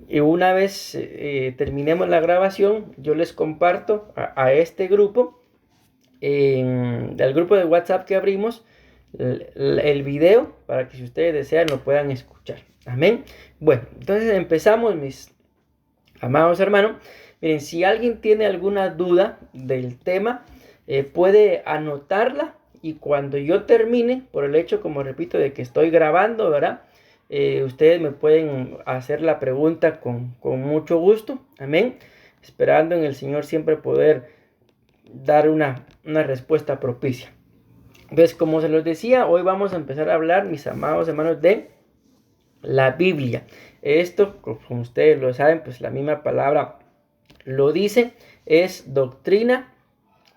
Y una vez terminemos la grabación, yo les comparto a este grupo, al grupo de WhatsApp que abrimos, el video para que si ustedes desean lo puedan escuchar. Amén. Bueno, entonces empezamos, mis amados hermanos. Miren, si alguien tiene alguna duda del tema, puede anotarla y cuando yo termine, por el hecho, como repito, de que estoy grabando, ¿verdad? Ustedes me pueden hacer la pregunta con mucho gusto. Amén. Esperando en el Señor siempre poder dar una respuesta propicia. Entonces, como se los decía, hoy vamos a empezar a hablar, mis amados hermanos, de la Biblia. Esto, como ustedes lo saben, pues la misma palabra lo dice, es doctrina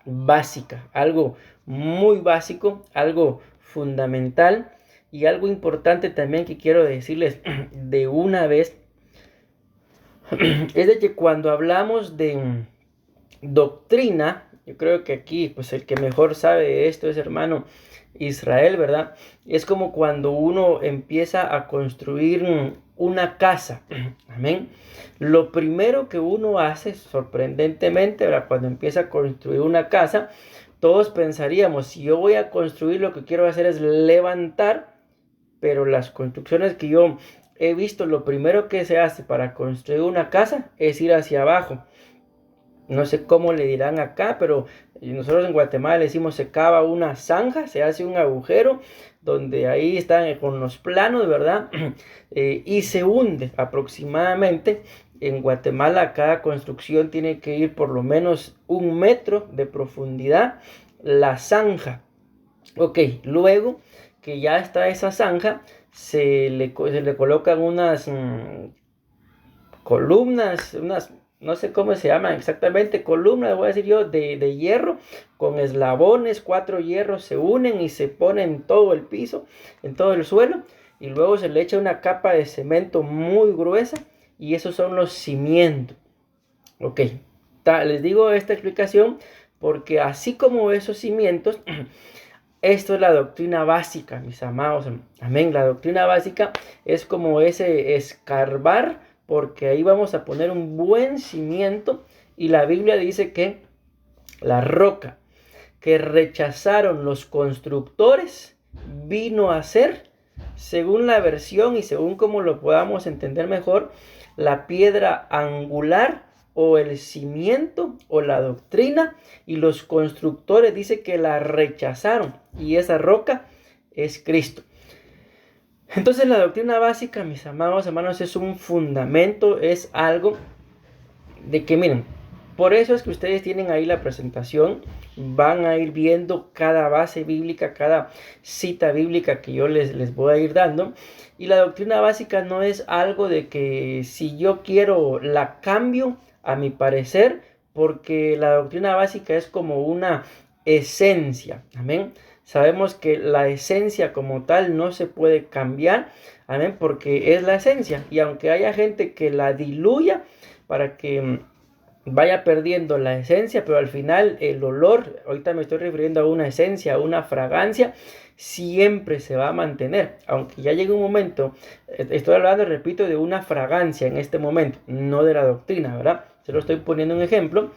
básica, algo muy básico, algo fundamental y algo importante también que quiero decirles de una vez, es de que cuando hablamos de doctrina, yo creo que aquí pues el que mejor sabe de esto es hermano Israel, ¿verdad? Es como cuando uno empieza a construir una casa, amén. Lo primero que uno hace, sorprendentemente, ¿verdad? Cuando empieza a construir una casa, todos pensaríamos, si yo voy a construir, lo que quiero hacer es levantar, pero las construcciones que yo he visto, lo primero que se hace para construir una casa es ir hacia abajo. No sé cómo le dirán acá, pero nosotros en Guatemala le decimos se cava una zanja, se hace un agujero donde ahí están con los planos, ¿verdad? Y se hunde aproximadamente. En Guatemala cada construcción tiene que ir por lo menos 1 metro de profundidad la zanja. Ok, luego que ya está esa zanja, se le colocan unas columnas, unas, no sé cómo se llaman exactamente, columnas, voy a decir yo, de hierro, con eslabones, 4 hierros se unen y se ponen en todo el piso, en todo el suelo, y luego se le echa una capa de cemento muy gruesa, y esos son los cimientos. Ok, les digo esta explicación porque así como esos cimientos, esto es la doctrina básica, mis amados. Amén. La doctrina básica es como ese escarbar, porque ahí vamos a poner un buen cimiento. Y la Biblia dice que la roca que rechazaron los constructores vino a ser, según la versión y según como lo podamos entender mejor, la piedra angular o el cimiento o la doctrina, y los constructores dice que la rechazaron y esa roca es Cristo. Entonces la doctrina básica, mis amados hermanos, es un fundamento, es algo de que miren, por eso es que ustedes tienen ahí la presentación, van a ir viendo cada base bíblica, cada cita bíblica que yo les voy a ir dando. Y la doctrina básica no es algo de que si yo quiero la cambio a mi parecer, porque la doctrina básica es como una esencia, amén. Sabemos que la esencia como tal no se puede cambiar, amén, porque es la esencia. Y aunque haya gente que la diluya para que vaya perdiendo la esencia, pero al final el olor, ahorita me estoy refiriendo a una esencia, a una fragancia, siempre se va a mantener, aunque ya llegue un momento, estoy hablando, repito, de una fragancia en este momento, no de la doctrina, ¿verdad? Se lo estoy poniendo un ejemplo,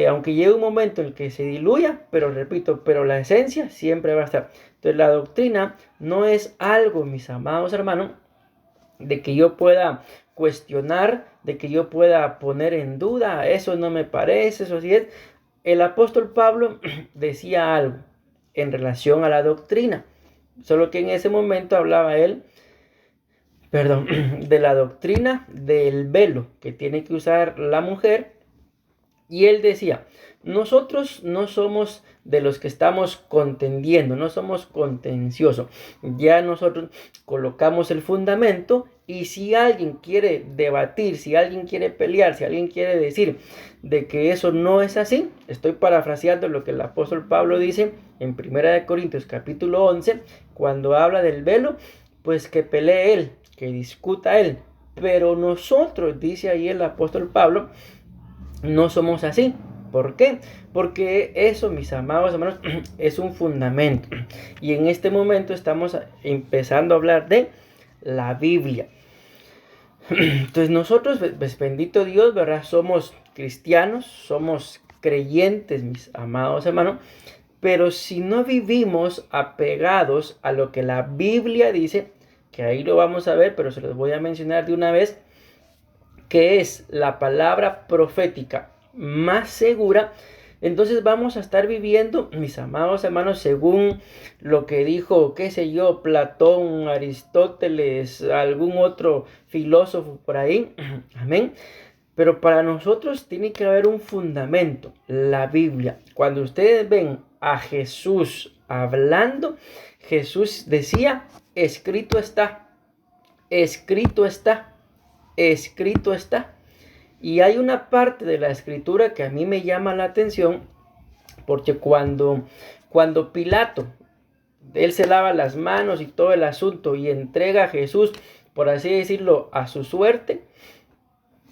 aunque llegue un momento en el que se diluya, pero repito, pero la esencia siempre va a estar. Entonces la doctrina no es algo, mis amados hermanos, de que yo pueda cuestionar, de que yo pueda poner en duda, eso no me parece, eso sí es. El apóstol Pablo decía algo en relación a la doctrina, solo que en ese momento hablaba él, perdón, de la doctrina del velo que tiene que usar la mujer. Y él decía, nosotros no somos de los que estamos contendiendo, no somos contenciosos. Ya nosotros colocamos el fundamento y si alguien quiere debatir, si alguien quiere pelear, si alguien quiere decir de que eso no es así, estoy parafraseando lo que el apóstol Pablo dice en 1 Corintios capítulo 11, cuando habla del velo, pues que pelee él, que discuta él. Pero nosotros, dice ahí el apóstol Pablo, no somos así. ¿Por qué? Porque eso, mis amados hermanos, es un fundamento. Y en este momento estamos empezando a hablar de la Biblia. Entonces nosotros, pues bendito Dios, ¿verdad? Somos cristianos, somos creyentes, mis amados hermanos, pero si no vivimos apegados a lo que la Biblia dice, que ahí lo vamos a ver, pero se los voy a mencionar de una vez, que es la palabra profética más segura, entonces vamos a estar viviendo, mis amados hermanos, según lo que dijo, qué sé yo, Platón, Aristóteles, algún otro filósofo por ahí. Amén. Pero para nosotros tiene que haber un fundamento, la Biblia. Cuando ustedes ven a Jesús hablando, Jesús decía, escrito está, escrito está, escrito está. Y hay una parte de la escritura que a mí me llama la atención, porque cuando Pilato, él se lava las manos y todo el asunto y entrega a Jesús, por así decirlo, a su suerte,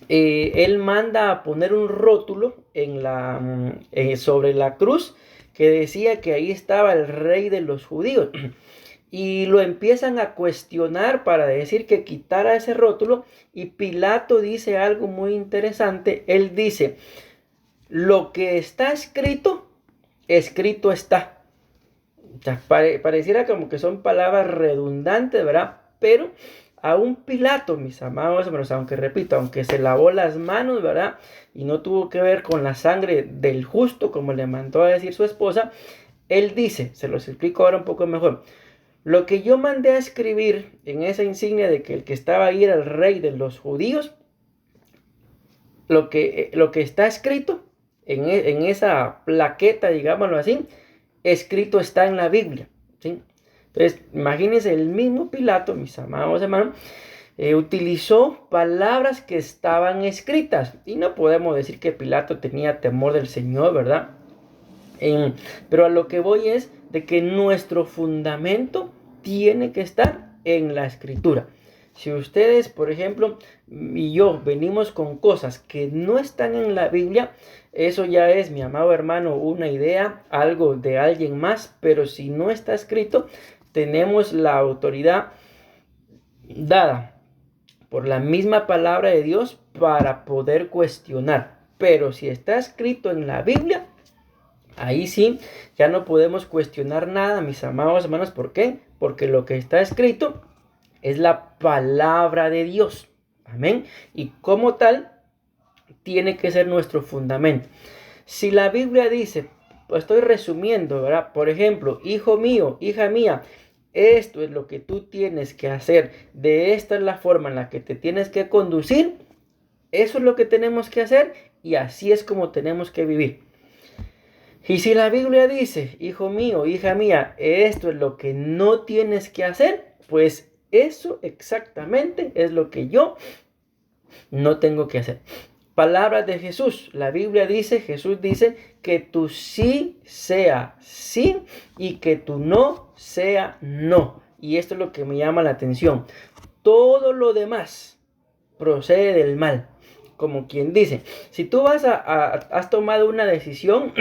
él manda a poner un rótulo sobre la cruz que decía que ahí estaba el rey de los judíos. Y lo empiezan a cuestionar para decir que quitara ese rótulo. Y Pilato dice algo muy interesante. Él dice, lo que está escrito, escrito está. O sea, pareciera como que son palabras redundantes, ¿verdad? Pero a un Pilato, mis amados hermanos, aunque repito, aunque se lavó las manos, ¿verdad? Y no tuvo que ver con la sangre del justo, como le mandó a decir su esposa, él dice, se los explico ahora un poco mejor. Lo que yo mandé a escribir en esa insignia de que el que estaba ahí era el rey de los judíos, lo que está escrito en esa plaqueta, digámoslo así, escrito está en la Biblia, ¿sí? Entonces, imagínense, el mismo Pilato, mis amados hermanos, utilizó palabras que estaban escritas. Y no podemos decir que Pilato tenía temor del Señor, ¿verdad? Pero a lo que voy es de que nuestro fundamento tiene que estar en la escritura. Si ustedes, por ejemplo, y yo venimos con cosas que no están en la Biblia, eso ya es, mi amado hermano, una idea, algo de alguien más, pero si no está escrito, tenemos la autoridad dada por la misma palabra de Dios para poder cuestionar. Pero si está escrito en la Biblia, ahí sí, ya no podemos cuestionar nada, mis amados hermanos. ¿Por qué? Porque lo que está escrito es la palabra de Dios. Amén. Y como tal, tiene que ser nuestro fundamento. Si la Biblia dice, pues estoy resumiendo, ¿verdad? Por ejemplo, hijo mío, hija mía, esto es lo que tú tienes que hacer. De esta es la forma en la que te tienes que conducir. Eso es lo que tenemos que hacer y así es como tenemos que vivir. Y si la Biblia dice, hijo mío, hija mía, esto es lo que no tienes que hacer, pues eso exactamente es lo que yo no tengo que hacer. Palabras de Jesús. La Biblia dice, Jesús dice, que tu sí sea sí y que tu no sea no. Y esto es lo que me llama la atención. Todo lo demás procede del mal. Como quien dice, si tú has tomado una decisión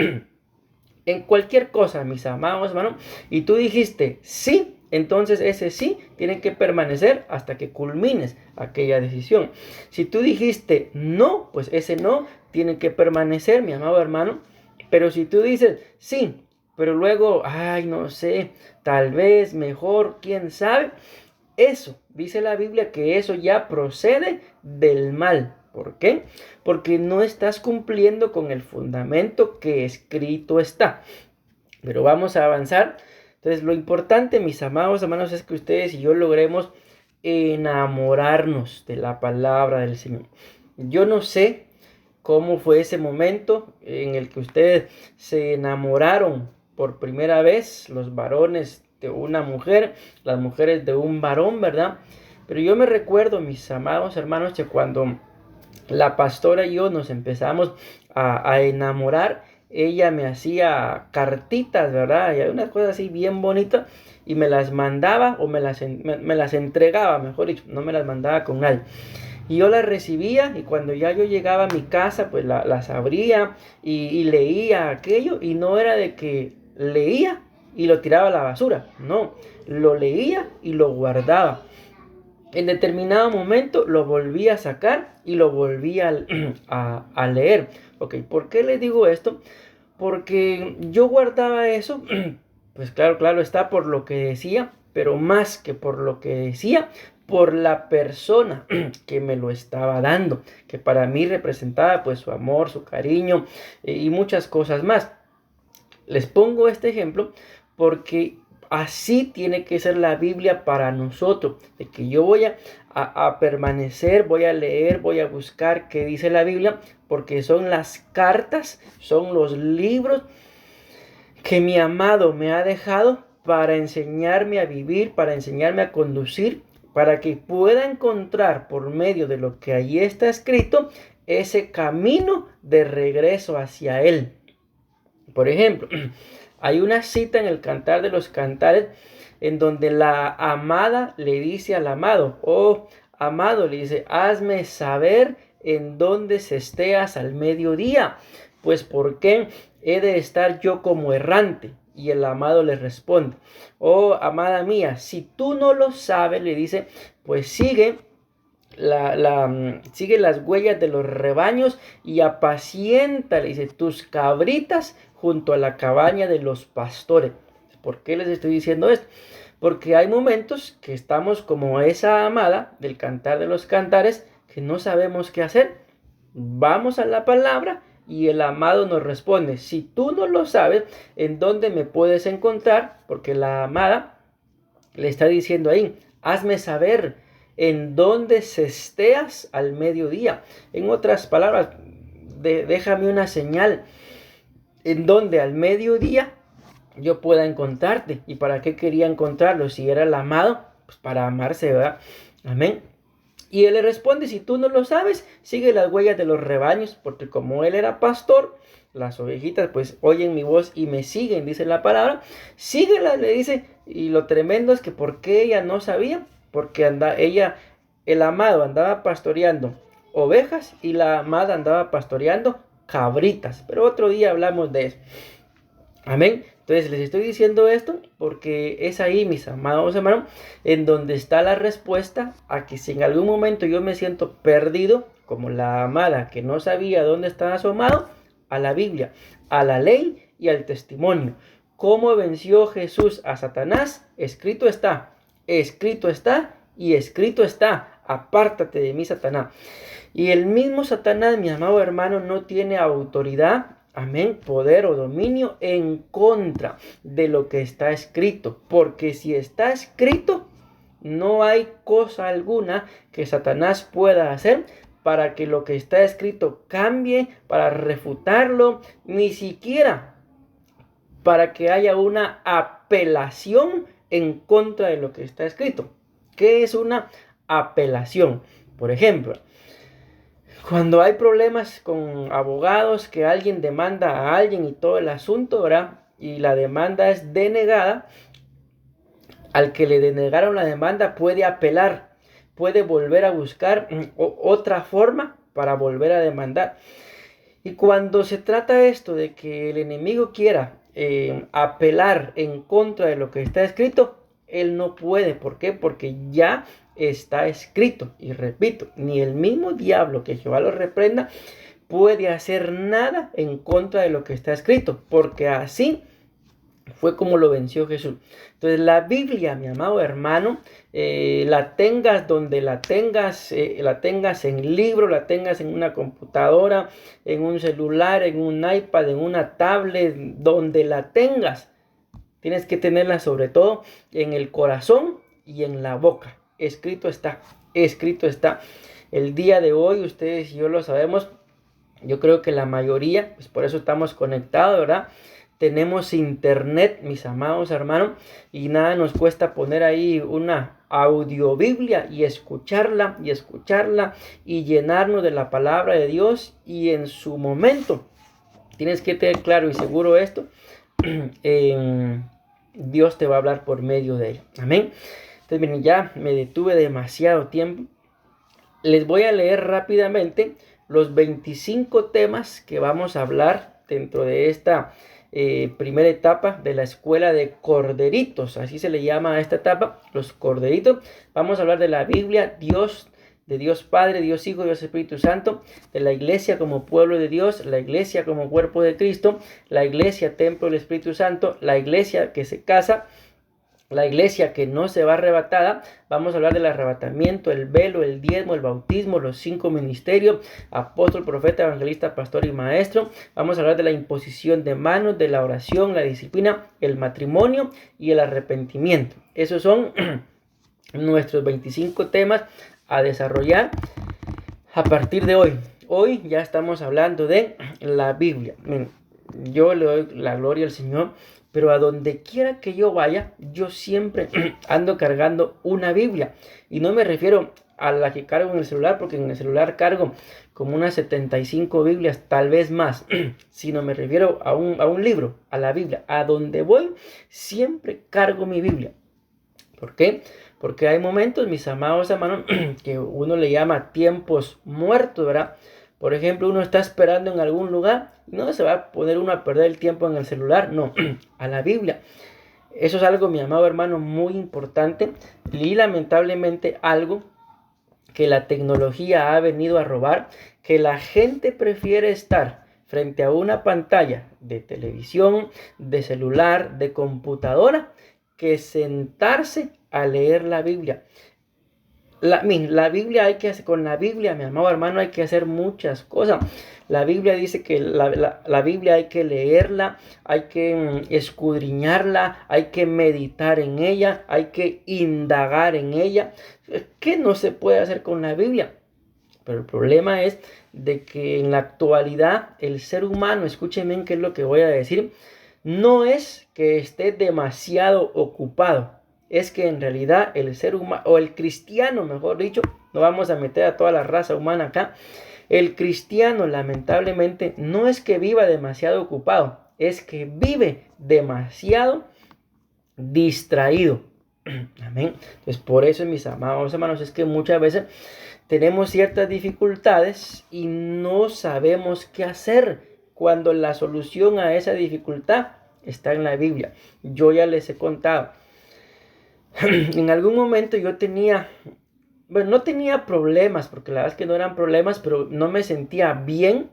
en cualquier cosa, mis amados hermanos, y tú dijiste sí, entonces ese sí tiene que permanecer hasta que culmines aquella decisión. Si tú dijiste no, pues ese no tiene que permanecer, mi amado hermano. Pero si tú dices sí, pero luego, ay, no sé, tal vez, mejor, quién sabe, eso, dice la Biblia que eso ya procede del mal. ¿Por qué? Porque no estás cumpliendo con el fundamento que escrito está. Pero vamos a avanzar. Entonces, lo importante, mis amados hermanos, es que ustedes y yo logremos enamorarnos de la palabra del Señor. Yo no sé cómo fue ese momento en el que ustedes se enamoraron por primera vez, los varones de una mujer, las mujeres de un varón, ¿verdad? Pero yo me recuerdo, mis amados hermanos, que cuando la pastora y yo nos empezamos a enamorar, ella me hacía cartitas, ¿verdad? Y hay unas cosas así bien bonitas y me las mandaba o me las entregaba, mejor dicho, no me las mandaba con nadie. Y yo las recibía y cuando ya yo llegaba a mi casa, pues las abría y leía aquello. Y no era de que leía y lo tiraba a la basura, no, lo leía y lo guardaba. en determinado momento lo volví a sacar y lo volví a leer. Ok, ¿por qué les digo esto? Porque yo guardaba eso, pues claro, está por lo que decía, pero más que por lo que decía, por la persona que me lo estaba dando, que para mí representaba pues su amor, su cariño y muchas cosas más. Les pongo este ejemplo porque así tiene que ser la Biblia para nosotros, de que yo voy a permanecer, voy a leer, voy a buscar qué dice la Biblia, porque son las cartas, son los libros que mi amado me ha dejado para enseñarme a vivir, para enseñarme a conducir, para que pueda encontrar por medio de lo que allí está escrito ese camino de regreso hacia Él. Por ejemplo, hay una cita en el Cantar de los Cantares en donde la amada le dice al amado, oh amado, le dice, hazme saber en dónde se esteas al mediodía, pues ¿por qué he de estar yo como errante? Y el amado le responde, oh amada mía, si tú no lo sabes, le dice, pues sigue sigue las huellas de los rebaños y apacienta, le dice, tus cabritas junto a la cabaña de los pastores. ¿Por qué les estoy diciendo esto? Porque hay momentos que estamos como esa amada del Cantar de los Cantares que no sabemos qué hacer. Vamos a la palabra y el amado nos responde, si tú no lo sabes, ¿en dónde me puedes encontrar? Porque la amada le está diciendo ahí, hazme saber en dónde se esteas al mediodía. En otras palabras, déjame una señal en donde al mediodía yo pueda encontrarte. ¿Y para qué quería encontrarlo? Si era el amado, pues para amarse, ¿verdad? Amén. Y él le responde, si tú no lo sabes, sigue las huellas de los rebaños, porque como él era pastor, las ovejitas pues oyen mi voz y me siguen, dice la palabra, síguelas, le dice, y lo tremendo es que porque ella no sabía, porque el amado andaba pastoreando ovejas y la amada andaba pastoreando cabritas, pero otro día hablamos de eso. Amén. Entonces les estoy diciendo esto porque es ahí, mis amados hermanos, en donde está la respuesta a que si en algún momento yo me siento perdido, como la amada que no sabía dónde estaba su amado, a la Biblia, a la ley y al testimonio. ¿Cómo venció Jesús a Satanás? Escrito está y escrito está. Apártate de mí, Satanás. Y el mismo Satanás, mi amado hermano, no tiene autoridad, amén, poder o dominio en contra de lo que está escrito. Porque si está escrito, no hay cosa alguna que Satanás pueda hacer para que lo que está escrito cambie, para refutarlo, ni siquiera para que haya una apelación en contra de lo que está escrito. ¿Qué es una apelación? Por ejemplo, cuando hay problemas con abogados, que alguien demanda a alguien y todo el asunto, ¿verdad? Y la demanda es denegada, al que le denegaron la demanda puede apelar, puede volver a buscar otra forma para volver a demandar. Y cuando se trata esto de que el enemigo quiera apelar en contra de lo que está escrito, él no puede. ¿Por qué? Porque ya está escrito. Y repito, ni el mismo diablo, que Jehová lo reprenda, puede hacer nada en contra de lo que está escrito. Porque así fue como lo venció Jesús. Entonces la Biblia, mi amado hermano, la tengas donde la tengas en libro, la tengas en una computadora, en un celular, en un iPad, en una tablet, donde la tengas. Tienes que tenerla sobre todo en el corazón y en la boca. Escrito está, escrito está. El día de hoy, ustedes y yo lo sabemos, yo creo que la mayoría, pues por eso estamos conectados, ¿verdad? Tenemos internet, mis amados hermanos, y nada nos cuesta poner ahí una audiobiblia y escucharla y llenarnos de la palabra de Dios, y en su momento, tienes que tener claro y seguro esto, Dios te va a hablar por medio de él. Amén. Entonces, miren, ya me detuve demasiado tiempo. Les voy a leer rápidamente los 25 temas que vamos a hablar dentro de esta primera etapa de la escuela de corderitos, así se le llama a esta etapa, los corderitos. Vamos a hablar de la Biblia, de Dios Padre, Dios Hijo, Dios Espíritu Santo, de la iglesia como pueblo de Dios, la iglesia como cuerpo de Cristo, la iglesia templo del Espíritu Santo, la iglesia que se casa, la iglesia que no se va arrebatada. Vamos a hablar del arrebatamiento, el velo, el diezmo, el bautismo, los 5 ministerios, apóstol, profeta, evangelista, pastor y maestro. Vamos a hablar de la imposición de manos, de la oración, la disciplina, el matrimonio y el arrepentimiento. Esos son nuestros 25 temas a desarrollar a partir de hoy. Hoy ya estamos hablando de la Biblia. Yo le doy la gloria al Señor, pero a donde quiera que yo vaya, yo siempre ando cargando una Biblia. Y no me refiero a la que cargo en el celular, porque en el celular cargo como unas 75 Biblias, tal vez más, sino me refiero a un libro, a la Biblia. A donde voy, siempre cargo mi Biblia. ¿Por qué? Porque hay momentos, mis amados hermanos, que uno le llama tiempos muertos, ¿verdad? Por ejemplo, uno está esperando en algún lugar, no se va a poner uno a perder el tiempo en el celular, no, a la Biblia. Eso es algo, mi amado hermano, muy importante y lamentablemente algo que la tecnología ha venido a robar, que la gente prefiere estar frente a una pantalla de televisión, de celular, de computadora, que sentarse a leer la Biblia. La Biblia hay que hacer, con la Biblia, mi amado hermano, hay que hacer muchas cosas. La Biblia dice que la Biblia hay que leerla, hay que escudriñarla, hay que meditar en ella, hay que indagar en ella. ¿Qué no se puede hacer con la Biblia? Pero el problema es de que en la actualidad el ser humano, escúchenme qué es lo que voy a decir, no es que esté demasiado ocupado, es que en realidad el ser humano, o el cristiano mejor dicho, no vamos a meter a toda la raza humana acá, el cristiano lamentablemente no es que viva demasiado ocupado, es que vive demasiado distraído. Amén. Entonces por eso, mis amados hermanos, es que muchas veces tenemos ciertas dificultades y no sabemos qué hacer cuando la solución a esa dificultad está en la Biblia. Yo ya les he contado. En algún momento yo tenía, bueno, no tenía problemas, porque la verdad es que no eran problemas, pero no me sentía bien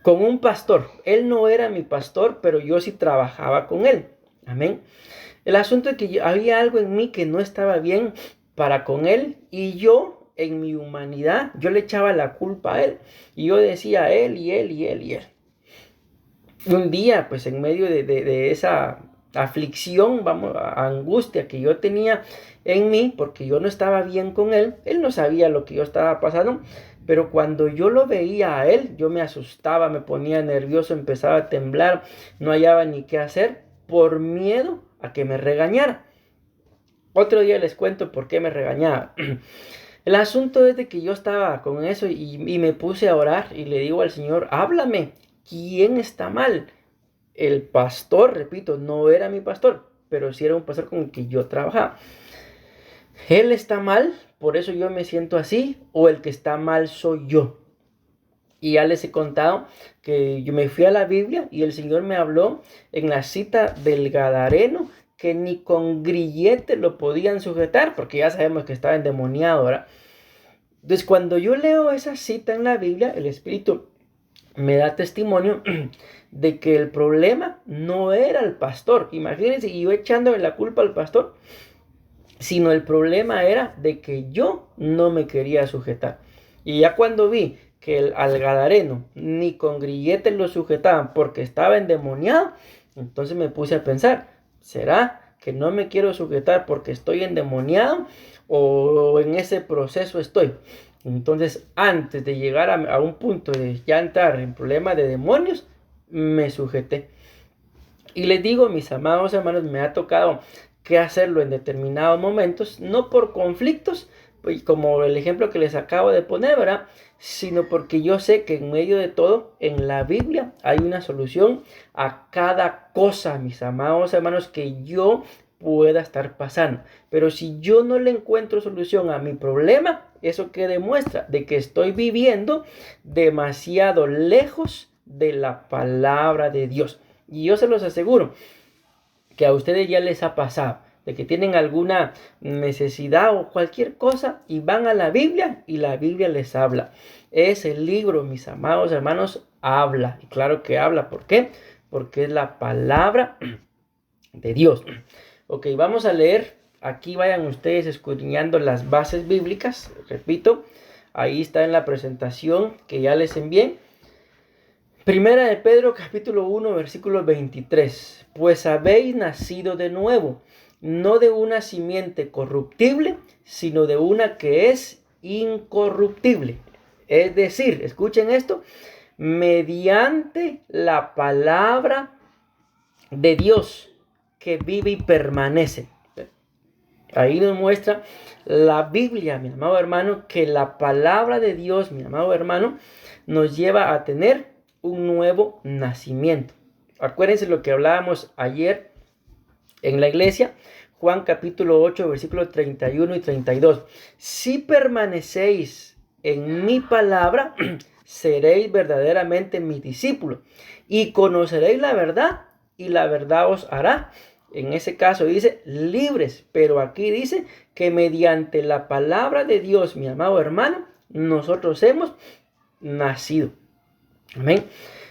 con un pastor. Él no era mi pastor, pero yo sí trabajaba con él. Amén. El asunto es que había algo en mí que no estaba bien para con él, y yo, en mi humanidad, yo le echaba la culpa a él. Y yo decía él y él y él y él. Un día, pues en medio de esa aflicción, angustia que yo tenía en mí, porque yo no estaba bien con él, él no sabía lo que yo estaba pasando, pero cuando yo lo veía a él, yo me asustaba, me ponía nervioso, empezaba a temblar, no hallaba ni qué hacer, por miedo a que me regañara. Otro día les cuento por qué me regañaba. El asunto es de que yo estaba con eso y me puse a orar y le digo al Señor, háblame, ¿quién está mal? El pastor, repito, no era mi pastor, pero sí era un pastor con el que yo trabajaba. Él está mal, por eso yo me siento así, o el que está mal soy yo. Y ya les he contado que yo me fui a la Biblia y el Señor me habló en la cita del Gadareno, que ni con grillete lo podían sujetar, porque ya sabemos que estaba endemoniado, ¿verdad? Entonces, cuando yo leo esa cita en la Biblia, el Espíritu me da testimonio de que el problema no era el pastor. Imagínense, y yo echándole la culpa al pastor, sino el problema era de que yo no me quería sujetar. Y ya cuando vi que al Gadareno ni con grilletes lo sujetaban porque estaba endemoniado, entonces me puse a pensar, ¿será que no me quiero sujetar porque estoy endemoniado o en ese proceso estoy? Entonces, antes de llegar a un punto de ya entrar en problemas de demonios, me sujeté. Y les digo, mis amados hermanos, me ha tocado que hacerlo en determinados momentos, no por conflictos, pues como el ejemplo que les acabo de poner, ¿verdad? Sino porque yo sé que en medio de todo, en la Biblia hay una solución a cada cosa, mis amados hermanos, que yo pueda estar pasando. Pero si yo no le encuentro solución a mi problema, ¿eso qué demuestra? De que estoy viviendo demasiado lejos de la palabra de Dios. Y yo se los aseguro que a ustedes ya les ha pasado, de que tienen alguna necesidad o cualquier cosa y van a la Biblia y la Biblia les habla. Ese libro, mis amados hermanos, habla. Y claro que habla. ¿Por qué? Porque es la palabra de Dios. Ok, vamos a leer. Aquí vayan ustedes escudriñando las bases bíblicas. Repito, ahí está en la presentación que ya les envié. Primera de Pedro, capítulo 1, versículo 23. Pues habéis nacido de nuevo, no de una simiente corruptible, sino de una que es incorruptible. Es decir, escuchen esto, mediante la palabra de Dios que vive y permanece. Ahí nos muestra la Biblia, mi amado hermano, que la palabra de Dios, mi amado hermano, nos lleva a tener un nuevo nacimiento. Acuérdense lo que hablábamos ayer en la iglesia, Juan capítulo 8, versículos 31 y 32. Si permanecéis en mi palabra, seréis verdaderamente mis discípulos y conoceréis la verdad y la verdad os hará. En ese caso dice libres, pero aquí dice que mediante la palabra de Dios, mi amado hermano, nosotros hemos nacido. Amén.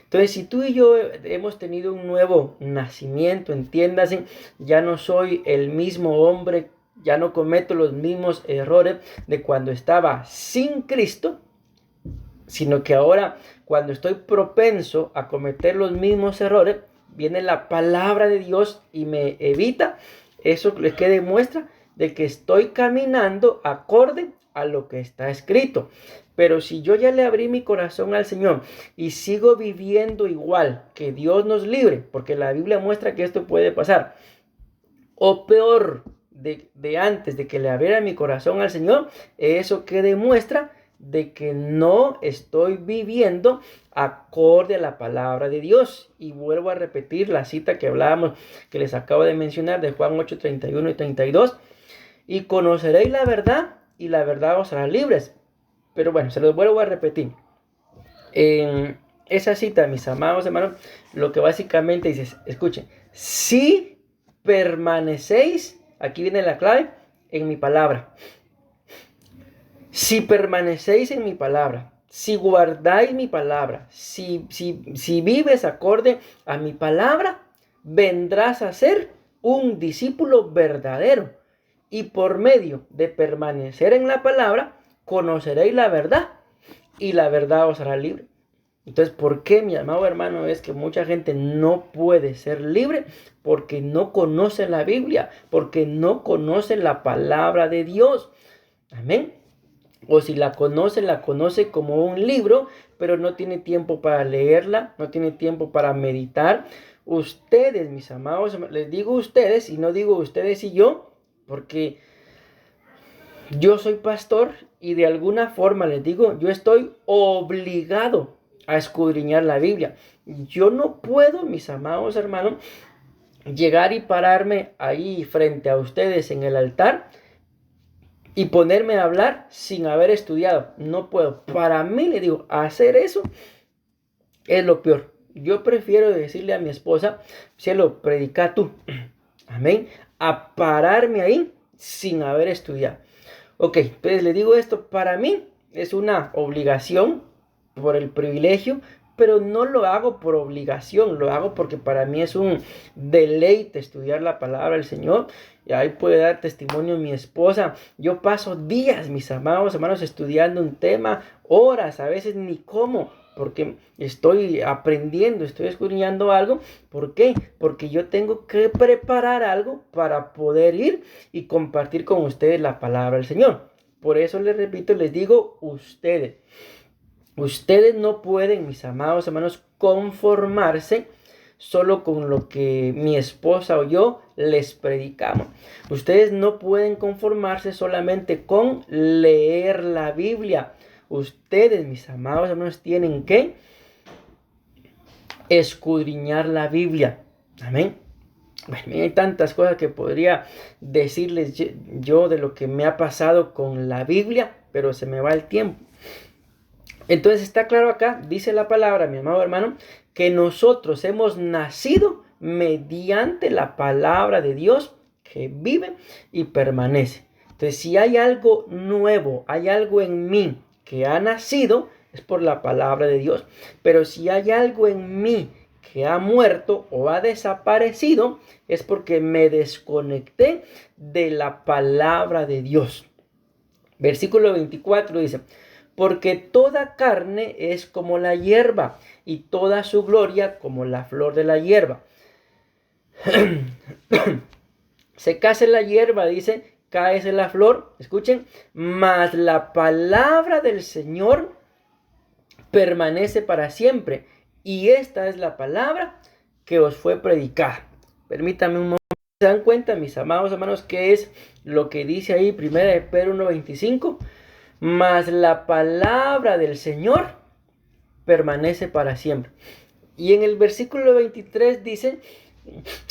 Entonces, si tú y yo hemos tenido un nuevo nacimiento, entiéndase, ya no soy el mismo hombre, ya no cometo los mismos errores de cuando estaba sin Cristo, sino que ahora cuando estoy propenso a cometer los mismos errores, viene la palabra de Dios y me evita. Eso es que demuestra de que estoy caminando acorde a lo que está escrito. Pero si yo ya le abrí mi corazón al Señor y sigo viviendo igual, que Dios nos libre, porque la Biblia muestra que esto puede pasar, o peor, de antes de que le abriera mi corazón al Señor, eso que demuestra de que no estoy viviendo acorde a la palabra de Dios. Y vuelvo a repetir la cita que hablábamos, que les acabo de mencionar, de Juan 8, 31 y 32. Y conoceréis la verdad, y la verdad os hará libres. Pero bueno, se los vuelvo a repetir. En esa cita, mis amados hermanos, lo que básicamente dice, escuchen, si permanecéis, aquí viene la clave, en mi palabra. Si permanecéis en mi palabra, si guardáis mi palabra, si vives acorde a mi palabra, vendrás a ser un discípulo verdadero. Y por medio de permanecer en la palabra, conoceréis la verdad y la verdad os hará libre. Entonces, ¿por qué, mi amado hermano, es que mucha gente no puede ser libre? Porque no conoce la Biblia, porque no conoce la palabra de Dios. Amén. O si la conoce como un libro, pero no tiene tiempo para leerla, no tiene tiempo para meditar. Ustedes, mis amados, les digo ustedes y no digo ustedes y yo, porque yo soy pastor y de alguna forma les digo, yo estoy obligado a escudriñar la Biblia. Yo no puedo, mis amados hermanos, llegar y pararme ahí frente a ustedes en el altar y ponerme a hablar sin haber estudiado. No puedo. Para mí, le digo, hacer eso es lo peor. Yo prefiero decirle a mi esposa, cielo, predica tú. Amén. A pararme ahí sin haber estudiado. Ok, pues le digo esto, para mí es una obligación por el privilegio, pero no lo hago por obligación, lo hago porque para mí es un deleite estudiar la palabra del Señor. Y ahí puede dar testimonio mi esposa. Yo paso días, mis amados hermanos, estudiando un tema, horas, a veces ni cómo, porque estoy aprendiendo, estoy escudriñando algo. ¿Por qué? Porque yo tengo que preparar algo para poder ir y compartir con ustedes la palabra del Señor. Por eso les repito, les digo ustedes. Ustedes no pueden, mis amados hermanos, conformarse solo con lo que mi esposa o yo les predicamos. Ustedes no pueden conformarse solamente con leer la Biblia. Ustedes, mis amados hermanos, tienen que escudriñar la Biblia. Amén. Bueno, hay tantas cosas que podría decirles yo de lo que me ha pasado con la Biblia, pero se me va el tiempo. Entonces está claro acá, dice la palabra, mi amado hermano, que nosotros hemos nacido mediante la palabra de Dios que vive y permanece. Entonces, si hay algo nuevo, hay algo en mí que ha nacido, es por la palabra de Dios. Pero si hay algo en mí que ha muerto o ha desaparecido, es porque me desconecté de la palabra de Dios. Versículo 24 dice: porque toda carne es como la hierba, y toda su gloria como la flor de la hierba. Secase la hierba, dice, cáese la flor. Escuchen, mas la palabra del Señor permanece para siempre. Y esta es la palabra que os fue predicada. Permítanme un momento. ¿Se dan cuenta, mis amados hermanos, qué es lo que dice ahí, 1 Pedro 1:25? Mas la palabra del Señor permanece para siempre. Y en el versículo 23 dice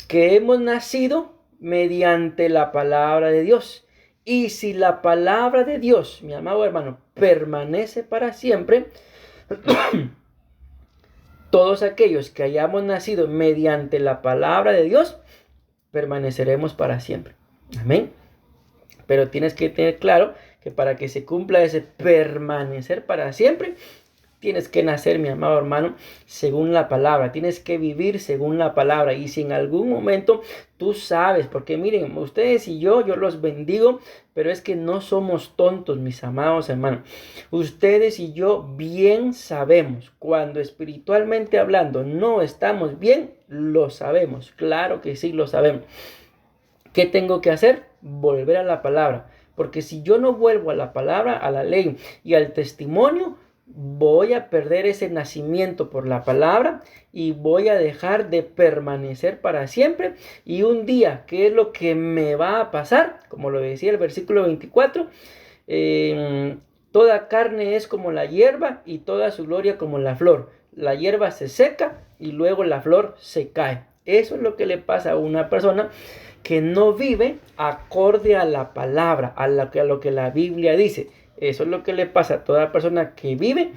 que hemos nacido mediante la palabra de Dios. Y si la palabra de Dios, mi amado hermano, permanece para siempre, todos aquellos que hayamos nacido mediante la palabra de Dios, permaneceremos para siempre. Amén. Pero tienes que tener claro que para que se cumpla ese permanecer para siempre, tienes que nacer, mi amado hermano, según la palabra. Tienes que vivir según la palabra. Y si en algún momento tú sabes, porque miren, ustedes y yo los bendigo, pero es que no somos tontos, mis amados hermanos. Ustedes y yo bien sabemos, cuando espiritualmente hablando no estamos bien, lo sabemos. Claro que sí, lo sabemos. ¿Qué tengo que hacer? Volver a la palabra. Porque si yo no vuelvo a la palabra, a la ley y al testimonio, voy a perder ese nacimiento por la palabra y voy a dejar de permanecer para siempre. Y un día, ¿qué es lo que me va a pasar? Como lo decía el versículo 24, toda carne es como la hierba y toda su gloria como la flor. La hierba se seca y luego la flor se cae. Eso es lo que le pasa a una persona que no vive acorde a la palabra, a lo que la Biblia dice. Eso es lo que le pasa a toda persona que vive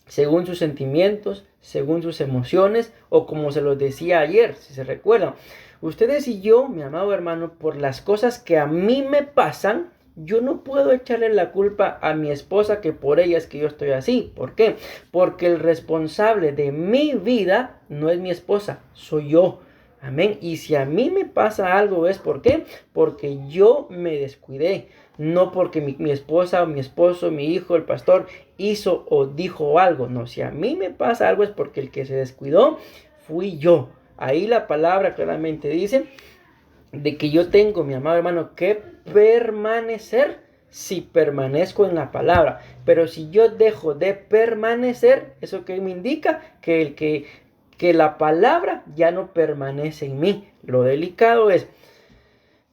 según sus sentimientos, según sus emociones, o como se los decía ayer, si se recuerdan. Ustedes y yo, mi amado hermano, por las cosas que a mí me pasan, yo no puedo echarle la culpa a mi esposa que por ella es que yo estoy así. ¿Por qué? Porque el responsable de mi vida no es mi esposa, soy yo. Amén. Y si a mí me pasa algo, ¿es por qué? Porque yo me descuidé. No porque mi esposa o mi esposo, mi hijo, el pastor hizo o dijo algo. No, si a mí me pasa algo es porque el que se descuidó fui yo. Ahí la palabra claramente dice de que yo tengo, mi amado hermano, que permanecer si permanezco en la palabra. Pero si yo dejo de permanecer, ¿eso qué me indica? Que la palabra ya no permanece en mí. Lo delicado es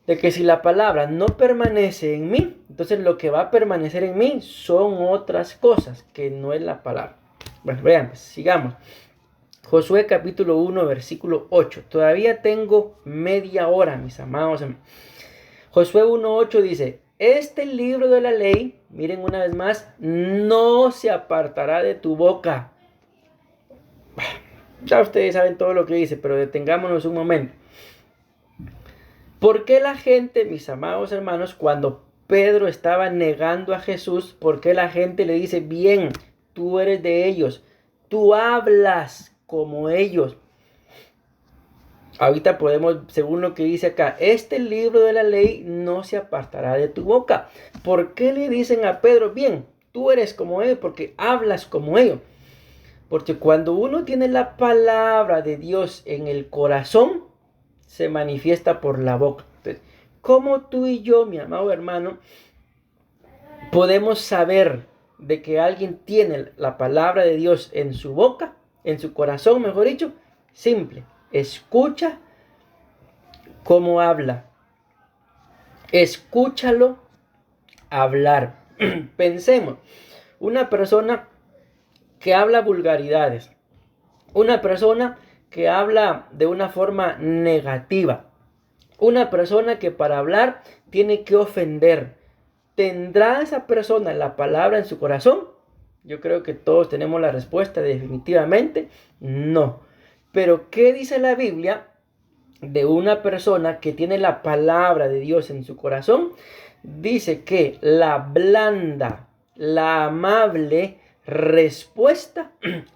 de que si la palabra no permanece en mí, entonces lo que va a permanecer en mí son otras cosas que no es la palabra. Bueno, vean, pues, sigamos. Josué capítulo 1, versículo 8. Todavía tengo media hora, mis amados. Josué 1:8 dice: este libro de la ley, miren una vez más, no se apartará de tu boca. Ya ustedes saben todo lo que dice, pero detengámonos un momento. ¿Por qué la gente, mis amados hermanos, cuando Pedro estaba negando a Jesús, por qué la gente le dice: bien, tú eres de ellos, tú hablas como ellos? Ahorita podemos, según lo que dice acá, este libro de la ley no se apartará de tu boca. ¿Por qué le dicen a Pedro: bien, tú eres como ellos, porque hablas como ellos? Porque cuando uno tiene la palabra de Dios en el corazón, se manifiesta por la boca. Entonces, ¿cómo tú y yo, mi amado hermano, podemos saber de que alguien tiene la palabra de Dios en su boca, en su corazón, mejor dicho? Simple, escucha cómo habla. Escúchalo hablar. Pensemos, una persona que habla vulgaridades, una persona que habla de una forma negativa, una persona que para hablar tiene que ofender. ¿Tendrá esa persona la palabra en su corazón? Yo creo que todos tenemos la respuesta, definitivamente no. Pero ¿qué dice la Biblia de una persona que tiene la palabra de Dios en su corazón? Dice que la blanda, la amable respuesta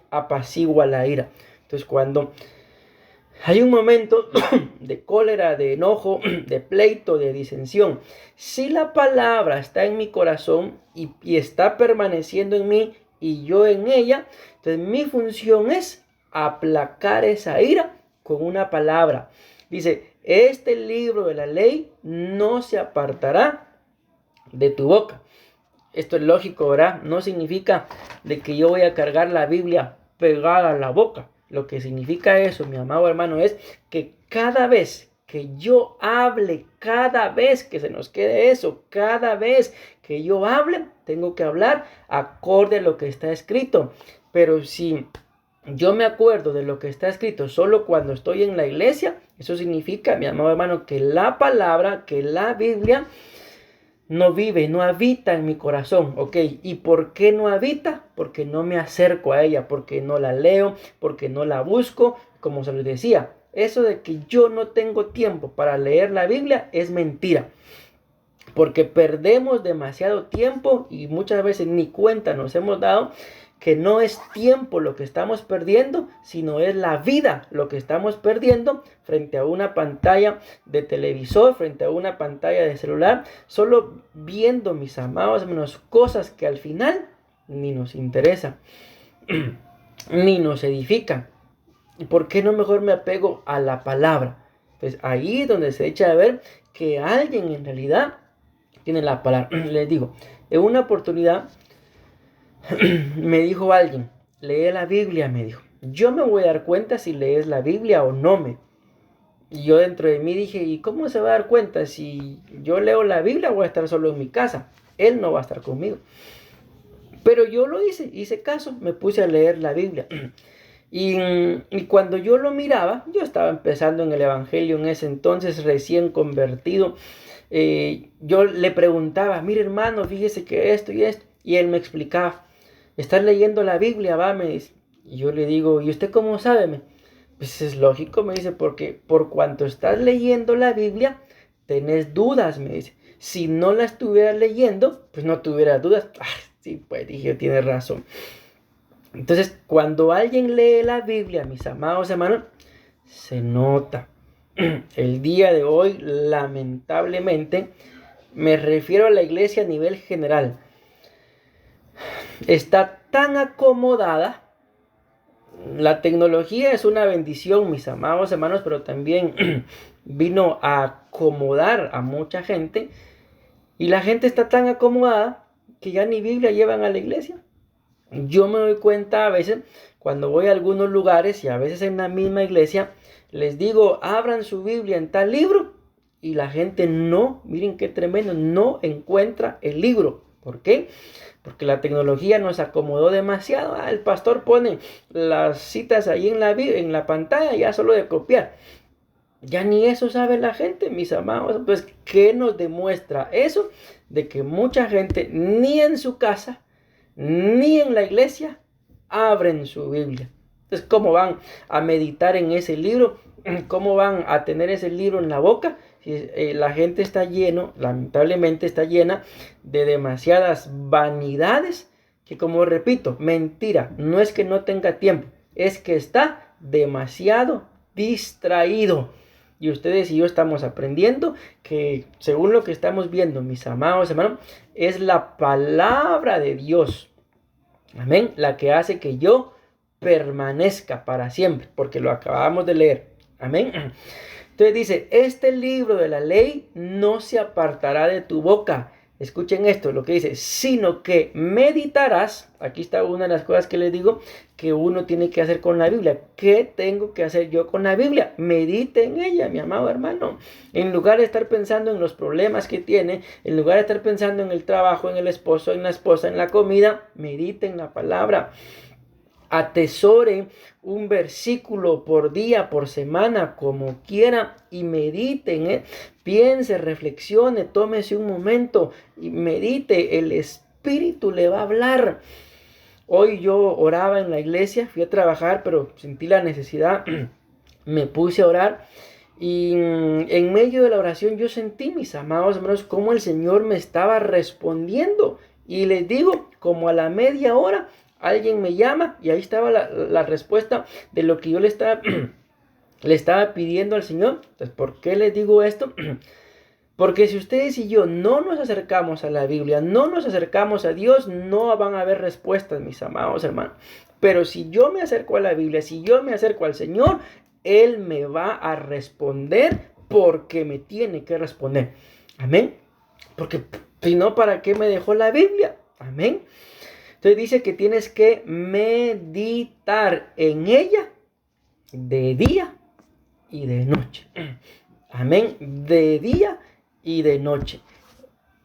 apacigua la ira. Entonces, cuando hay un momento de cólera, de enojo, de pleito, de disensión, si la palabra está en mi corazón y está permaneciendo en mí y yo en ella, entonces mi función es aplacar esa ira con una palabra. Dice, este libro de la ley no se apartará de tu boca. Esto es lógico, ¿verdad? No significa de que yo voy a cargar la Biblia pegada a la boca. Lo que significa eso, mi amado hermano, es que cada vez que yo hable, cada vez que se nos quede eso, cada vez que yo hable, tengo que hablar acorde a lo que está escrito. Pero si yo me acuerdo de lo que está escrito solo cuando estoy en la iglesia, eso significa, mi amado hermano, que la palabra, que la Biblia no vive, no habita en mi corazón, ¿ok? ¿Y por qué no habita? Porque no me acerco a ella, porque no la leo, porque no la busco, como se les decía. Eso de que yo no tengo tiempo para leer la Biblia es mentira. Porque perdemos demasiado tiempo y muchas veces ni cuenta nos hemos dado que no es tiempo lo que estamos perdiendo, sino es la vida lo que estamos perdiendo frente a una pantalla de televisor, frente a una pantalla de celular, solo viendo, mis amados hermanos, cosas que al final ni nos interesan, ni nos edifican. ¿Y por qué no mejor me apego a la palabra? Pues ahí es donde se echa de ver que alguien en realidad tiene la palabra. Les digo, en una oportunidad me dijo alguien, lee la Biblia, me dijo. Yo me voy a dar cuenta si lees la Biblia o no. Y yo dentro de mí dije, ¿y cómo se va a dar cuenta? Si yo leo la Biblia voy a estar solo en mi casa. Él no va a estar conmigo. Pero yo lo hice caso, me puse a leer la Biblia. Y cuando yo lo miraba, yo estaba empezando en el Evangelio en ese entonces, recién convertido. Yo le preguntaba, mire hermano, fíjese que esto y esto. Y él me explicaba. ¿Estás leyendo la Biblia, va? Me dice. Y yo le digo, ¿y usted cómo sabe? Pues es lógico, me dice, porque por cuanto estás leyendo la Biblia, tenés dudas, me dice. Si no la estuvieras leyendo, pues no tuvieras dudas. Ah, sí, pues dije, tiene razón. Entonces, cuando alguien lee la Biblia, mis amados hermanos, se nota. El día de hoy, lamentablemente, me refiero a la iglesia a nivel general, está tan acomodada. La tecnología es una bendición, mis amados hermanos, pero también vino a acomodar a mucha gente. Y la gente está tan acomodada que ya ni Biblia llevan a la iglesia. Yo me doy cuenta a veces cuando voy a algunos lugares y a veces en la misma iglesia, les digo, abran su Biblia en tal libro. Y la gente no, miren qué tremendo, no encuentra el libro. ¿Por qué? Porque la tecnología nos acomodó demasiado. El pastor pone las citas ahí en la pantalla, ya solo de copiar. Ya ni eso sabe la gente, mis amados. Pues, ¿qué nos demuestra eso? De que mucha gente ni en su casa, ni en la iglesia, abren su Biblia. Entonces, ¿cómo van a meditar en ese libro? ¿Cómo van a tener ese libro en la boca? Si la gente está lamentablemente está llena de demasiadas vanidades, que como repito, mentira, no es que no tenga tiempo, es que está demasiado distraído. Y ustedes y yo estamos aprendiendo que según lo que estamos viendo, mis amados hermanos, es la palabra de Dios, amén, la que hace que yo permanezca para siempre, porque lo acabamos de leer, amén. Entonces dice, este libro de la ley no se apartará de tu boca. Escuchen esto, lo que dice, sino que meditarás. Aquí está una de las cosas que les digo que uno tiene que hacer con la Biblia. ¿Qué tengo que hacer yo con la Biblia? Medite en ella, mi amado hermano. En lugar de estar pensando en los problemas que tiene, en lugar de estar pensando en el trabajo, en el esposo, en la esposa, en la comida, medite en la palabra. Atesore un versículo por día, por semana, como quiera, y medite, piense, reflexione, tómese un momento y medite. El Espíritu le va a hablar. Hoy yo oraba en la iglesia, fui a trabajar, pero sentí la necesidad, me puse a orar. Y en medio de la oración yo sentí, mis amados hermanos, cómo el Señor me estaba respondiendo. Y les digo, como a la media hora, alguien me llama y ahí estaba la respuesta de lo que yo le estaba pidiendo al Señor. Entonces, ¿por qué les digo esto? Porque si ustedes y yo no nos acercamos a la Biblia, no nos acercamos a Dios, no van a haber respuestas, mis amados hermanos. Pero si yo me acerco a la Biblia, si yo me acerco al Señor, Él me va a responder porque me tiene que responder. Amén. Porque si no, ¿para qué me dejó la Biblia? Amén. Entonces dice que tienes que meditar en ella de día y de noche. Amén. De día y de noche.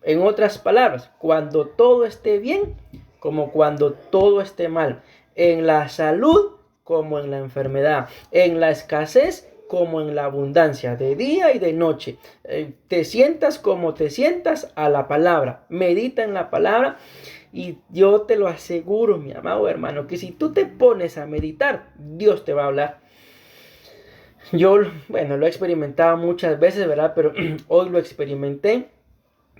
En otras palabras, cuando todo esté bien, como cuando todo esté mal. En la salud como en la enfermedad. En la escasez como en la abundancia. De día y de noche. Te sientas como te sientas a la palabra. Medita en la palabra. Y yo te lo aseguro, mi amado hermano, que si tú te pones a meditar, Dios te va a hablar. Yo, bueno, lo he experimentado muchas veces, ¿verdad? Pero hoy lo experimenté.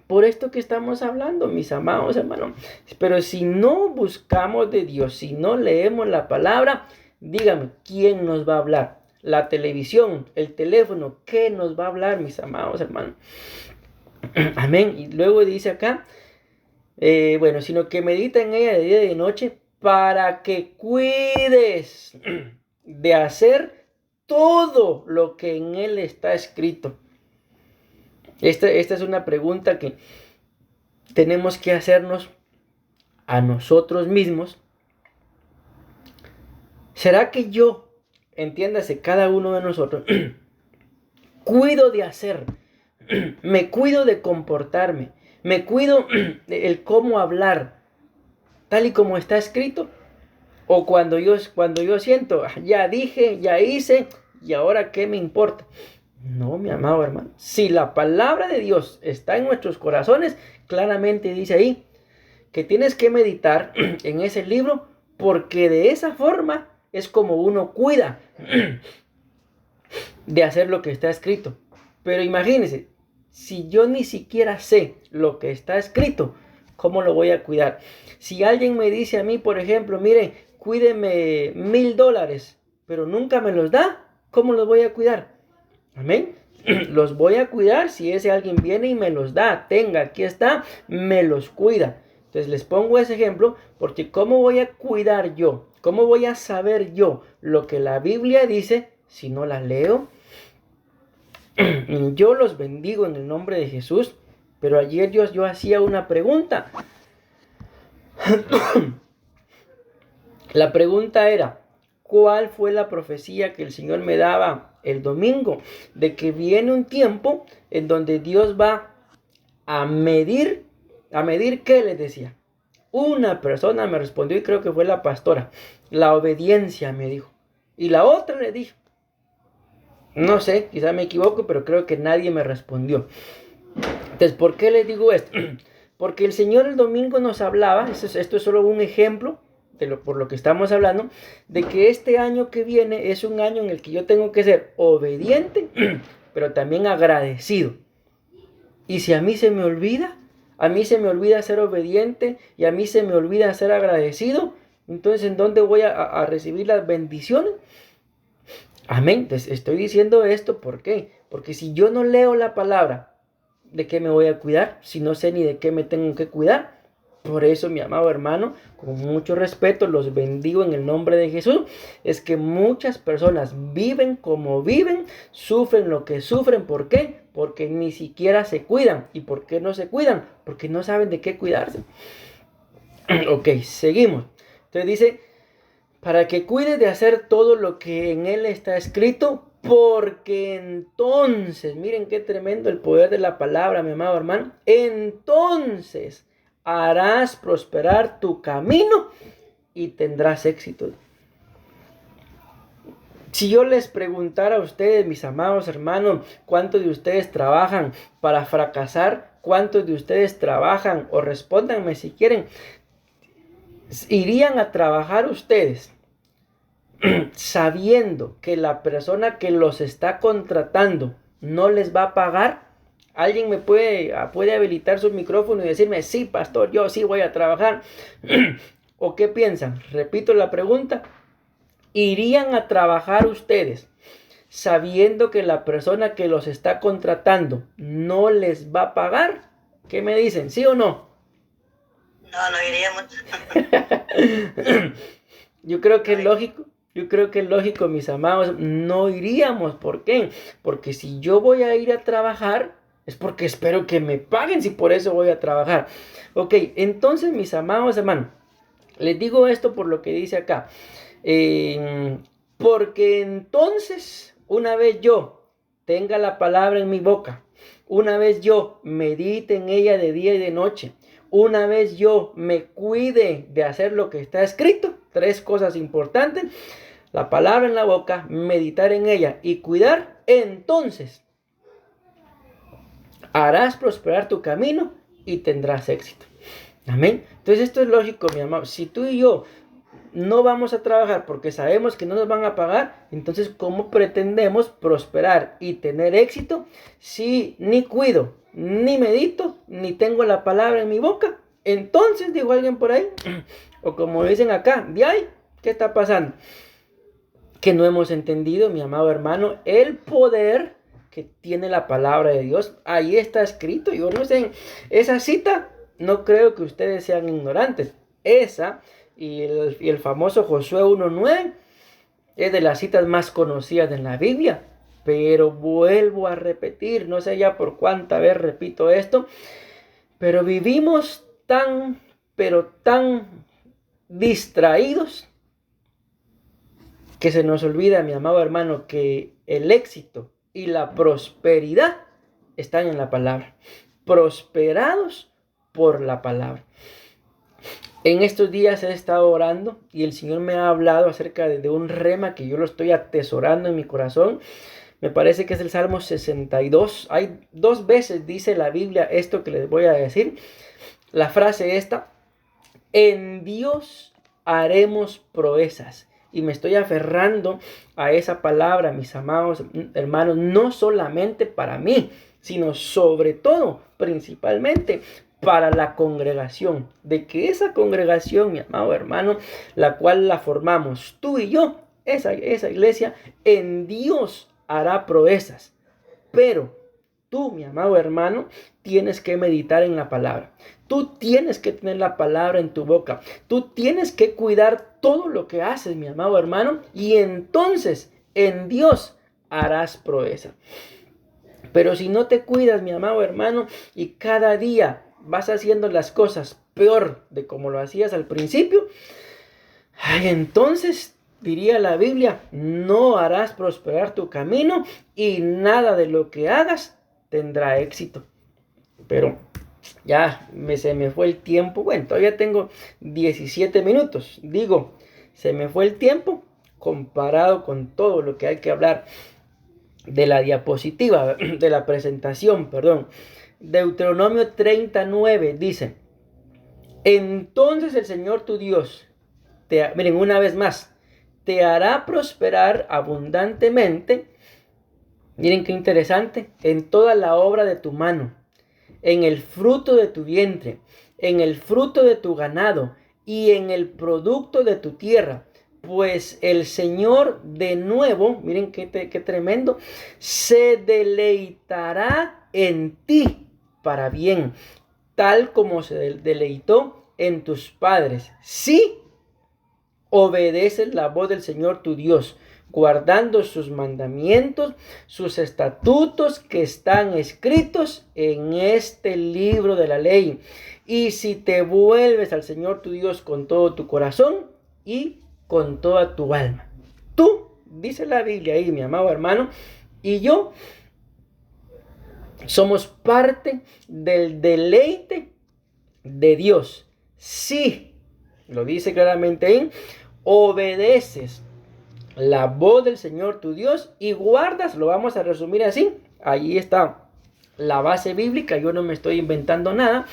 Por esto que estamos hablando, mis amados hermanos. Pero si no buscamos de Dios, si no leemos la palabra, dígame, ¿quién nos va a hablar? La televisión, el teléfono, ¿qué nos va a hablar, mis amados hermanos? Amén. Y luego dice acá, bueno, sino que medita en ella de día y de noche para que cuides de hacer todo lo que en él está escrito. Esta es una pregunta que tenemos que hacernos a nosotros mismos. ¿Será que yo, entiéndase, cada uno de nosotros, cuido de hacer, me cuido de comportarme, me cuido el cómo hablar, tal y como está escrito? O cuando yo siento, ya dije, ya hice, y ahora qué me importa? No, mi amado hermano. Si la palabra de Dios está en nuestros corazones, claramente dice ahí que tienes que meditar en ese libro, porque de esa forma es como uno cuida de hacer lo que está escrito. Pero imagínense, si yo ni siquiera sé lo que está escrito, ¿cómo lo voy a cuidar? Si alguien me dice a mí, por ejemplo, mire, cuídeme $1,000, pero nunca me los da, ¿cómo los voy a cuidar? Amén. Los voy a cuidar si ese alguien viene y me los da. Tenga, aquí está, me los cuida. Entonces les pongo ese ejemplo porque ¿cómo voy a cuidar yo? ¿Cómo voy a saber yo lo que la Biblia dice si no la leo? Yo los bendigo en el nombre de Jesús. Pero ayer yo hacía una pregunta. La pregunta era, ¿cuál fue la profecía que el Señor me daba el domingo? De que viene un tiempo en donde Dios va a medir ¿qué les decía? Una persona me respondió y creo que fue la pastora. La obediencia, me dijo. Y la otra le dijo. No sé, quizá me equivoco, pero creo que nadie me respondió. Entonces, ¿por qué les digo esto? Porque el Señor el domingo nos hablaba, esto es solo un ejemplo por lo que estamos hablando, de que este año que viene es un año en el que yo tengo que ser obediente, pero también agradecido. Y si a mí se me olvida ser obediente y a mí se me olvida ser agradecido, entonces ¿en dónde voy a recibir las bendiciones? Amén. Entonces estoy diciendo esto, ¿por qué? Porque si yo no leo la palabra, ¿de qué me voy a cuidar? Si no sé ni de qué me tengo que cuidar. Por eso, mi amado hermano, con mucho respeto, los bendigo en el nombre de Jesús. Es que muchas personas viven como viven, sufren lo que sufren. ¿Por qué? Porque ni siquiera se cuidan. ¿Y por qué no se cuidan? Porque no saben de qué cuidarse. Ok, seguimos. Entonces dice, para que cuide de hacer todo lo que en él está escrito, porque entonces, miren qué tremendo el poder de la palabra, mi amado hermano, entonces harás prosperar tu camino y tendrás éxito. Si yo les preguntara a ustedes, mis amados hermanos, ¿cuántos de ustedes trabajan para fracasar? ¿Cuántos de ustedes trabajan? O respóndanme si quieren. ¿Irían a trabajar ustedes sabiendo que la persona que los está contratando no les va a pagar? ¿Alguien me puede habilitar su micrófono y decirme, sí, pastor, yo sí voy a trabajar? ¿O qué piensan? Repito la pregunta. ¿Irían a trabajar ustedes sabiendo que la persona que los está contratando no les va a pagar? ¿Qué me dicen? ¿Sí o no? No, no iríamos. Yo creo que es lógico. Yo creo que es lógico, mis amados. No iríamos. ¿Por qué? Porque si yo voy a ir a trabajar, es porque espero que me paguen, si por eso voy a trabajar. Ok, entonces, mis amados hermanos, les digo esto por lo que dice acá. Porque entonces, una vez yo tenga la palabra en mi boca, una vez yo medite en ella de día y de noche, una vez yo me cuide de hacer lo que está escrito, 3 cosas importantes: la palabra en la boca, meditar en ella y cuidar, entonces harás prosperar tu camino y tendrás éxito. Amén. Entonces esto es lógico, mi amado. Si tú y yo no vamos a trabajar porque sabemos que no nos van a pagar, entonces ¿cómo pretendemos prosperar y tener éxito si ni cuido, ni medito, ni tengo la palabra en mi boca? Entonces, dijo alguien por ahí, o como dicen acá, de ahí, ¿qué está pasando? Que no hemos entendido, mi amado hermano, el poder que tiene la palabra de Dios. Ahí está escrito. Yo no sé, esa cita, no creo que ustedes sean ignorantes. Esa y el famoso Josué 1:9 es de las citas más conocidas en la Biblia. Pero vuelvo a repetir, no sé ya por cuánta vez repito esto, pero vivimos pero tan distraídos que se nos olvida, mi amado hermano, que el éxito y la prosperidad están en la palabra. Prosperados por la palabra. En estos días he estado orando y el Señor me ha hablado acerca de un rema que yo lo estoy atesorando en mi corazón. Me parece que es el Salmo 62. Hay 2 veces dice la Biblia esto que les voy a decir. La frase esta: en Dios haremos proezas. Y me estoy aferrando a esa palabra, mis amados hermanos, no solamente para mí, sino sobre todo, principalmente, para la congregación. De que esa congregación, mi amado hermano, la cual la formamos tú y yo, esa iglesia, en Dios hará proezas. Pero tú, mi amado hermano, tienes que meditar en la palabra. Tú tienes que tener la palabra en tu boca. Tú tienes que cuidar todo lo que haces, mi amado hermano. Y entonces en Dios harás proeza. Pero si no te cuidas, mi amado hermano, y cada día vas haciendo las cosas peor de como lo hacías al principio, entonces diría la Biblia, no harás prosperar tu camino y nada de lo que hagas tendrá éxito. Pero ya se me fue el tiempo. Bueno, todavía tengo 17 minutos. Digo, se me fue el tiempo comparado con todo lo que hay que hablar de la diapositiva, de la presentación, perdón. Deuteronomio 39 dice: entonces el Señor tu Dios, miren una vez más, te hará prosperar abundantemente. Miren qué interesante, en toda la obra de tu mano, en el fruto de tu vientre, en el fruto de tu ganado y en el producto de tu tierra. Pues el Señor de nuevo, miren qué tremendo, se deleitará en ti para bien, tal como se deleitó en tus padres. Sí, obedeces la voz del Señor tu Dios, guardando sus mandamientos, sus estatutos que están escritos en este libro de la ley. Y si te vuelves al Señor tu Dios con todo tu corazón y con toda tu alma. Tú, dice la Biblia ahí, mi amado hermano, y yo somos parte del deleite de Dios. Sí, lo dice claramente ahí, obedeces la voz del Señor tu Dios y guardas, lo vamos a resumir así, ahí está la base bíblica, yo no me estoy inventando nada,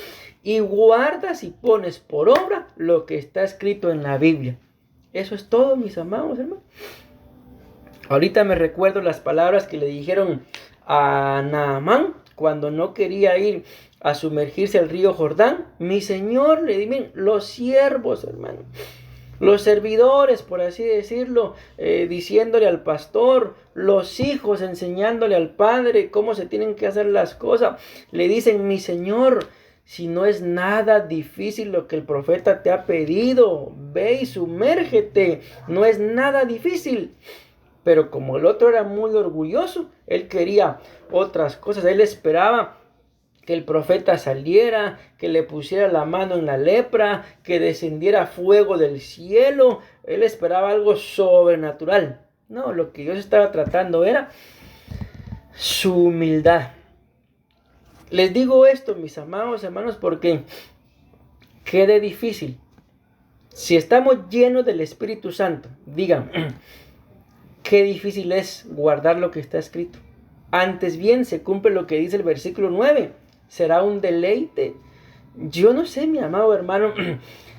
y guardas y pones por obra lo que está escrito en la Biblia. Eso es todo, mis amados hermanos. Ahorita me recuerdo las palabras que le dijeron a Naamán cuando no quería ir a sumergirse al río Jordán. Mi Señor, le dije, los siervos, hermano, los servidores, por así decirlo, diciéndole al pastor, los hijos enseñándole al padre cómo se tienen que hacer las cosas, le dicen, mi Señor, si no es nada difícil lo que el profeta te ha pedido, ve y sumérgete, no es nada difícil. Pero como el otro era muy orgulloso, él quería otras cosas, él esperaba que el profeta saliera, que le pusiera la mano en la lepra, que descendiera fuego del cielo. Él esperaba algo sobrenatural. No, lo que Dios estaba tratando era su humildad. Les digo esto, mis amados hermanos, porque quede difícil. Si estamos llenos del Espíritu Santo, digan, qué difícil es guardar lo que está escrito. Antes bien se cumple lo que dice el versículo 9. Será un deleite. Yo no sé, mi amado hermano,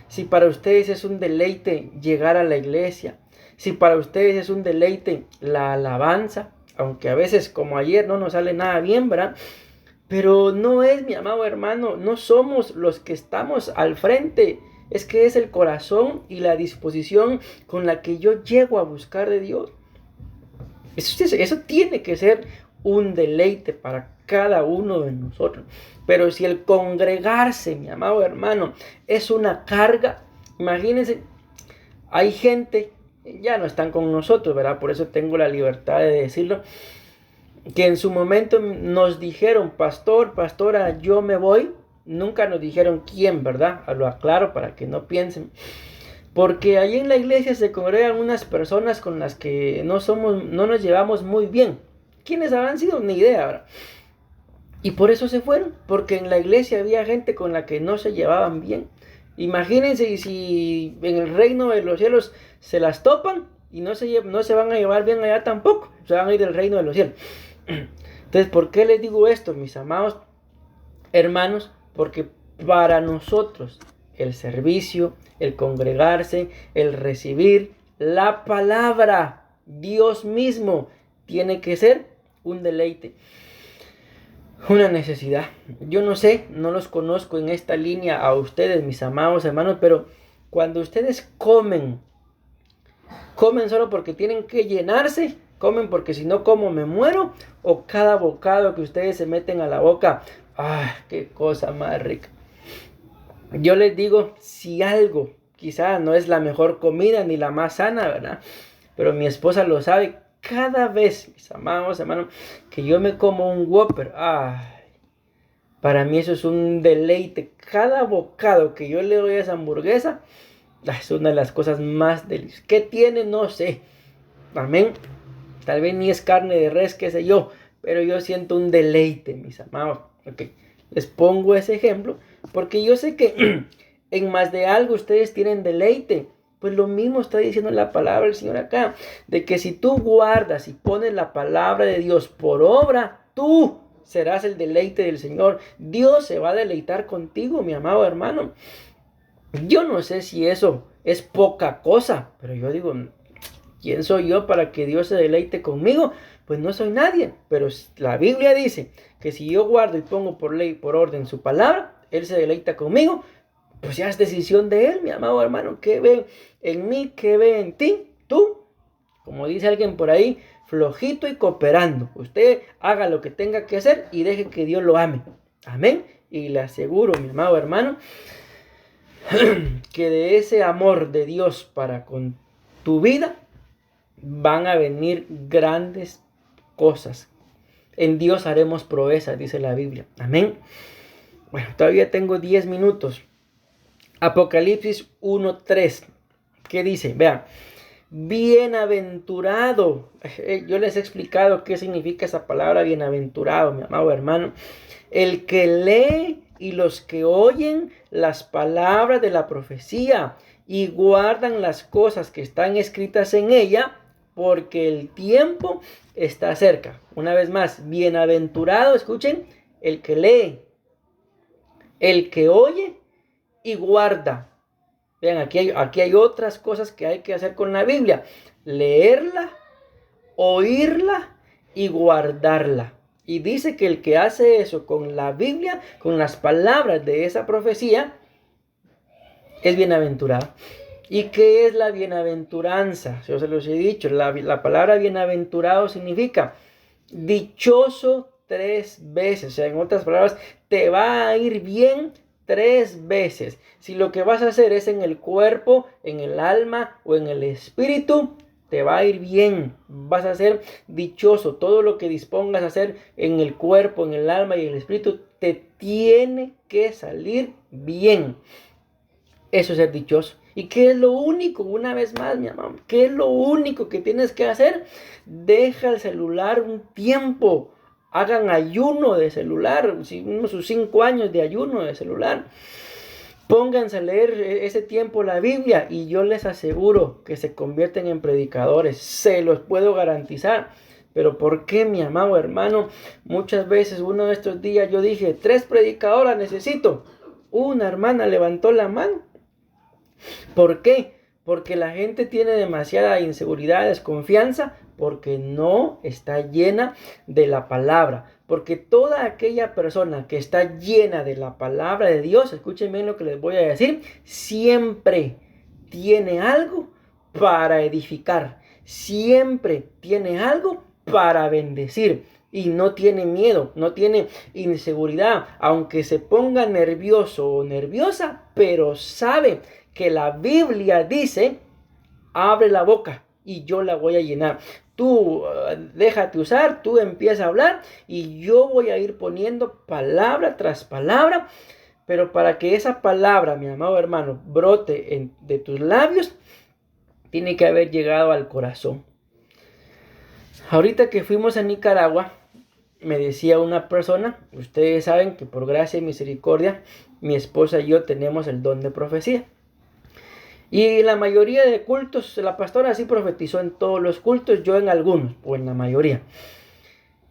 si para ustedes es un deleite llegar a la iglesia, si para ustedes es un deleite la alabanza, aunque a veces como ayer no nos sale nada bien, ¿verdad? Pero no es, mi amado hermano, no somos los que estamos al frente. Es que es el corazón y la disposición con la que yo llego a buscar de Dios. Eso tiene que ser un deleite para cada uno de nosotros. Pero si el congregarse, mi amado hermano, es una carga, imagínense, hay gente, ya no están con nosotros, ¿verdad? Por eso tengo la libertad de decirlo, que en su momento nos dijeron, pastora, yo me voy. Nunca nos dijeron quién, ¿verdad? Lo aclaro para que no piensen. Porque ahí en la iglesia se congregan unas personas con las que no nos llevamos muy bien. ¿Quiénes habrán sido? Ni idea, ¿verdad? Y por eso se fueron, porque en la iglesia había gente con la que no se llevaban bien. Imagínense si en el reino de los cielos se las topan y no se van a llevar bien allá tampoco. Se van a ir del reino de los cielos. Entonces, ¿por qué les digo esto, mis amados hermanos? Porque para nosotros el servicio, el congregarse, el recibir la palabra, Dios mismo, tiene que ser un deleite, una necesidad. Yo no sé, no los conozco en esta línea a ustedes, mis amados hermanos, pero cuando ustedes comen solo porque tienen que llenarse, comen porque si no como me muero, o cada bocado que ustedes se meten a la boca, ¡ah, qué cosa más rica! Yo les digo, si algo quizá no es la mejor comida ni la más sana, ¿verdad? Pero mi esposa lo sabe. Cada vez, mis amados hermanos, que yo me como un Whopper, para mí eso es un deleite. Cada bocado que yo le doy a esa hamburguesa, es una de las cosas más deliciosas. ¿Qué tiene? No sé. Amén. Tal vez ni es carne de res, qué sé yo, pero yo siento un deleite, mis amados. Okay. Les pongo ese ejemplo porque yo sé que en más de algo ustedes tienen deleite. Pues lo mismo está diciendo la palabra del Señor acá, de que si tú guardas y pones la palabra de Dios por obra, tú serás el deleite del Señor. Dios se va a deleitar contigo, mi amado hermano. Yo no sé si eso es poca cosa, pero yo digo, ¿quién soy yo para que Dios se deleite conmigo? Pues no soy nadie, pero la Biblia dice que si yo guardo y pongo por ley, por orden su palabra, Él se deleita conmigo. Pues ya es decisión de Él, mi amado hermano. ¿Qué ve en mí? ¿Qué ve en ti? Tú, como dice alguien por ahí, flojito y cooperando. Usted haga lo que tenga que hacer y deje que Dios lo ame. Amén. Y le aseguro, mi amado hermano, que de ese amor de Dios para con tu vida van a venir grandes cosas. En Dios haremos proezas, dice la Biblia. Amén. Bueno, todavía tengo 10 minutos. Apocalipsis 1:3. ¿Qué dice? Vean. Bienaventurado. Yo les he explicado qué significa esa palabra bienaventurado, mi amado hermano. El que lee y los que oyen las palabras de la profecía y guardan las cosas que están escritas en ella, porque el tiempo está cerca. Una vez más, bienaventurado, escuchen, el que lee El que oye y guarda. Vean, aquí hay otras cosas que hay que hacer con la Biblia. Leerla, oírla y guardarla. Y dice que el que hace eso con la Biblia, con las palabras de esa profecía, es bienaventurado. ¿Y qué es la bienaventuranza? Yo se los he dicho, la palabra bienaventurado significa dichoso 3 veces. O sea, en otras palabras, te va a ir bien 3 veces. Si lo que vas a hacer es en el cuerpo, en el alma o en el espíritu, te va a ir bien. Vas a ser dichoso. Todo lo que dispongas a hacer en el cuerpo, en el alma y en el espíritu, te tiene que salir bien. Eso es ser dichoso. ¿Y qué es lo único? Una vez más, mi amor, ¿qué es lo único que tienes que hacer? Deja el celular un tiempo. Hagan ayuno de celular, sus 5 años de ayuno de celular. Pónganse a leer ese tiempo la Biblia y yo les aseguro que se convierten en predicadores. Se los puedo garantizar. Pero ¿por qué, mi amado hermano? Muchas veces uno de estos días yo dije, 3 predicadoras necesito. Una hermana levantó la mano. ¿Por qué? Porque la gente tiene demasiada inseguridad, desconfianza, porque no está llena de la palabra. Porque toda aquella persona que está llena de la palabra de Dios, escuchen bien lo que les voy a decir, siempre tiene algo para edificar, siempre tiene algo para bendecir. Y no tiene miedo, no tiene inseguridad, aunque se ponga nervioso o nerviosa, pero sabe que la Biblia dice, abre la boca y yo la voy a llenar. Tú déjate usar, tú empieza a hablar y yo voy a ir poniendo palabra tras palabra. Pero para que esa palabra, mi amado hermano, brote de tus labios, tiene que haber llegado al corazón. Ahorita que fuimos a Nicaragua, me decía una persona, ustedes saben que por gracia y misericordia, mi esposa y yo tenemos el don de profecía. Y la mayoría de cultos, la pastora sí profetizó en todos los cultos, yo en algunos, o en la mayoría.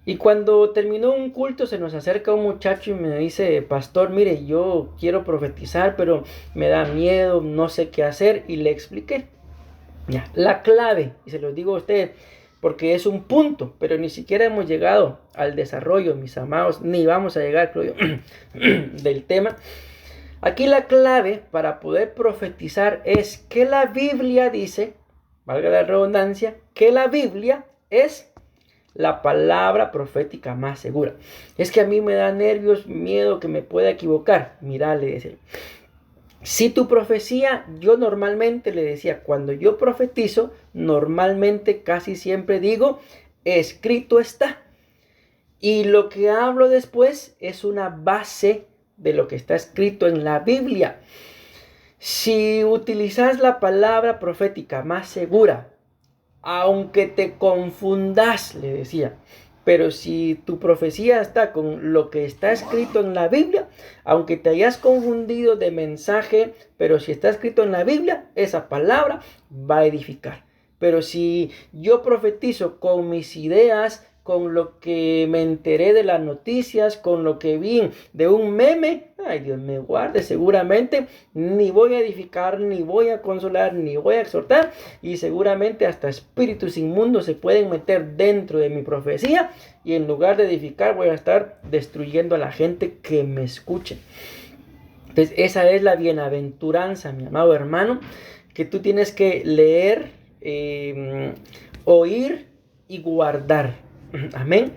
Y cuando terminó un culto se nos acerca un muchacho y me dice, pastor, mire, yo quiero profetizar, pero me da miedo, no sé qué hacer. Y le expliqué. Ya, la clave, y se los digo a ustedes, porque es un punto, pero ni siquiera hemos llegado al desarrollo, mis amados, ni vamos a llegar, creo yo, del tema. Aquí la clave para poder profetizar es que la Biblia dice, valga la redundancia, que la Biblia es la palabra profética más segura. Es que a mí me da nervios, miedo que me pueda equivocar. Mira, le decía, si tu profecía, yo normalmente le decía, cuando yo profetizo, normalmente casi siempre digo, escrito está. Y lo que hablo después es una base de lo que está escrito en la Biblia. Si utilizas la palabra profética más segura, aunque te confundas, le decía, pero si tu profecía está con lo que está escrito en la Biblia, aunque te hayas confundido de mensaje, pero si está escrito en la Biblia, esa palabra va a edificar. Pero si yo profetizo con mis ideas, con lo que me enteré de las noticias, con lo que vi de un meme, ay, Dios me guarde, seguramente ni voy a edificar, ni voy a consolar, ni voy a exhortar, y seguramente hasta espíritus inmundos se pueden meter dentro de mi profecía, y en lugar de edificar voy a estar destruyendo a la gente que me escuche. Entonces esa es la bienaventuranza, mi amado hermano, que tú tienes que leer, oír y guardar. Amén.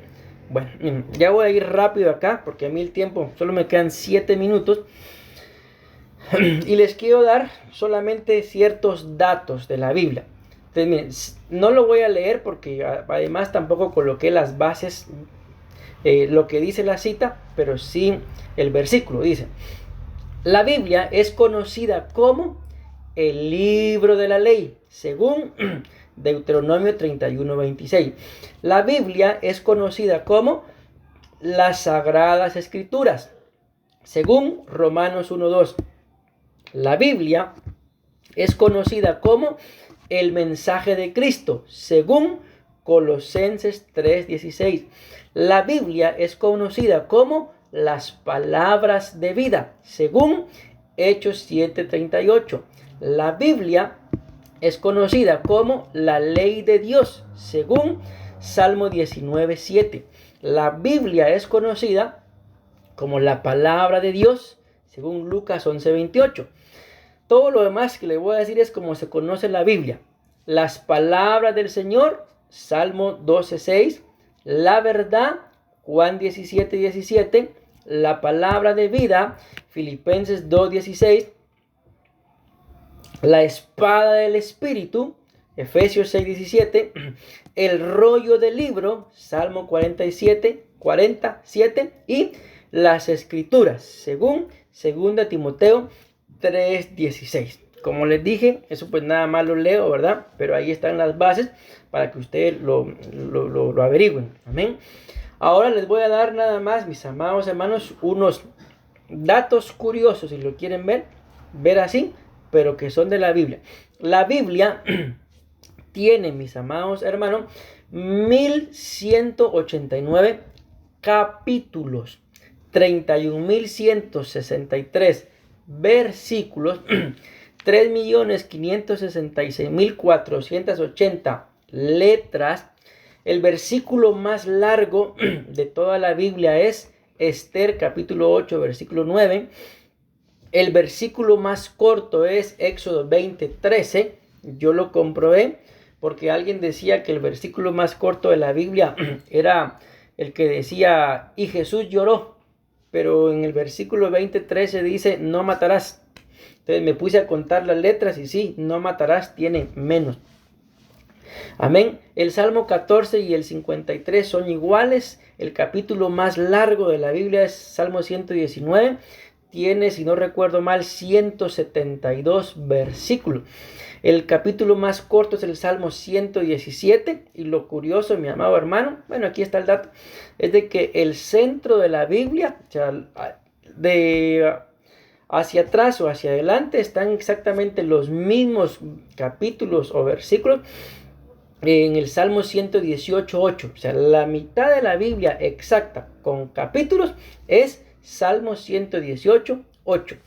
Bueno, ya voy a ir rápido acá porque a mí el tiempo solo me quedan 7 minutos. Y les quiero dar solamente ciertos datos de la Biblia. Entonces, miren, no lo voy a leer porque además tampoco coloqué las bases, lo que dice la cita, pero sí el versículo. Dice, la Biblia es conocida como el libro de la ley, según Deuteronomio 31:26. La Biblia es conocida como las Sagradas Escrituras, según Romanos 1:2. La Biblia es conocida como el mensaje de Cristo, según Colosenses 3:16. La Biblia es conocida como las palabras de vida, según Hechos 7:38. La Biblia es conocida como la ley de Dios, según Salmo 19:7. La Biblia es conocida como la palabra de Dios, según Lucas 11:28. Todo lo demás que le voy a decir es como se conoce la Biblia. Las palabras del Señor, Salmo 12:6. La verdad, Juan 17:17. La palabra de vida, Filipenses 2:16. La espada del Espíritu, Efesios 6:17. El rollo del libro, Salmo 47:47. Y las Escrituras, según 2 Timoteo 3:16. Como les dije, eso pues nada más lo leo, ¿verdad? Pero ahí están las bases para que ustedes lo averigüen. Amén. Ahora les voy a dar nada más, mis amados hermanos, unos datos curiosos, si lo quieren ver así, pero que son de la Biblia. La Biblia tiene, mis amados hermanos, 1189 capítulos, 31.163 versículos, 3.566.480 letras. El versículo más largo de toda la Biblia es Esther capítulo 8 versículo 9. El versículo más corto es Éxodo 20:13. Yo lo comprobé porque alguien decía que el versículo más corto de la Biblia era el que decía, y Jesús lloró. Pero en el versículo 20:13 dice, no matarás. Entonces me puse a contar las letras y sí, no matarás tiene menos. Amén. El Salmo 14 y el 53 son iguales. El capítulo más largo de la Biblia es Salmo 119. Tiene, si no recuerdo mal, 172 versículos. El capítulo más corto es el Salmo 117. Y lo curioso, mi amado hermano, bueno, aquí está el dato, es de que el centro de la Biblia, o sea, de hacia atrás o hacia adelante, están exactamente los mismos capítulos o versículos en el Salmo 118:8. O sea, la mitad de la Biblia exacta con capítulos es Salmo 118:8.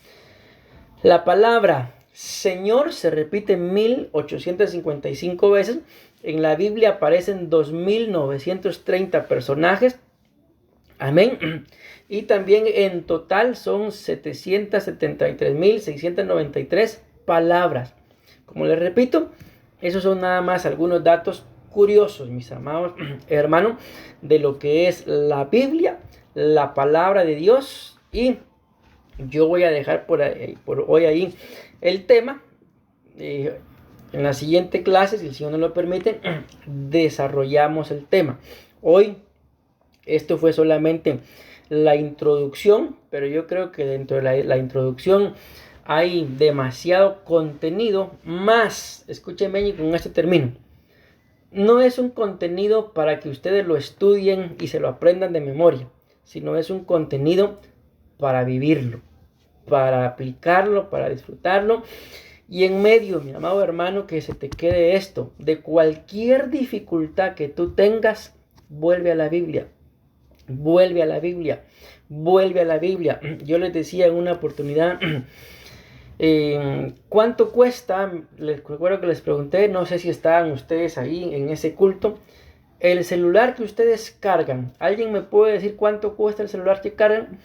La palabra Señor se repite 1855 veces. En la Biblia aparecen 2930 personajes. Amén. Y también en total son 773.693 palabras. Como les repito, esos son nada más algunos datos curiosos, mis amados hermanos, de lo que es la Biblia, la palabra de Dios. Y yo voy a dejar por hoy ahí el tema. En la siguiente clase, si el Señor nos lo permite, desarrollamos el tema. Hoy esto fue solamente la introducción, pero yo creo que dentro de la introducción hay demasiado contenido más. Escúchenme y con esto termino. No es un contenido para que ustedes lo estudien y se lo aprendan de memoria, sino es un contenido para vivirlo, para aplicarlo, para disfrutarlo. Y en medio, mi amado hermano, que se te quede esto: de cualquier dificultad que tú tengas, vuelve a la Biblia. Vuelve a la Biblia. Vuelve a la Biblia. Yo les decía en una oportunidad, ¿cuánto cuesta? Les recuerdo que les pregunté, no sé si estaban ustedes ahí en ese culto, el celular que ustedes cargan. ¿Alguien me puede decir cuánto cuesta el celular que cargan?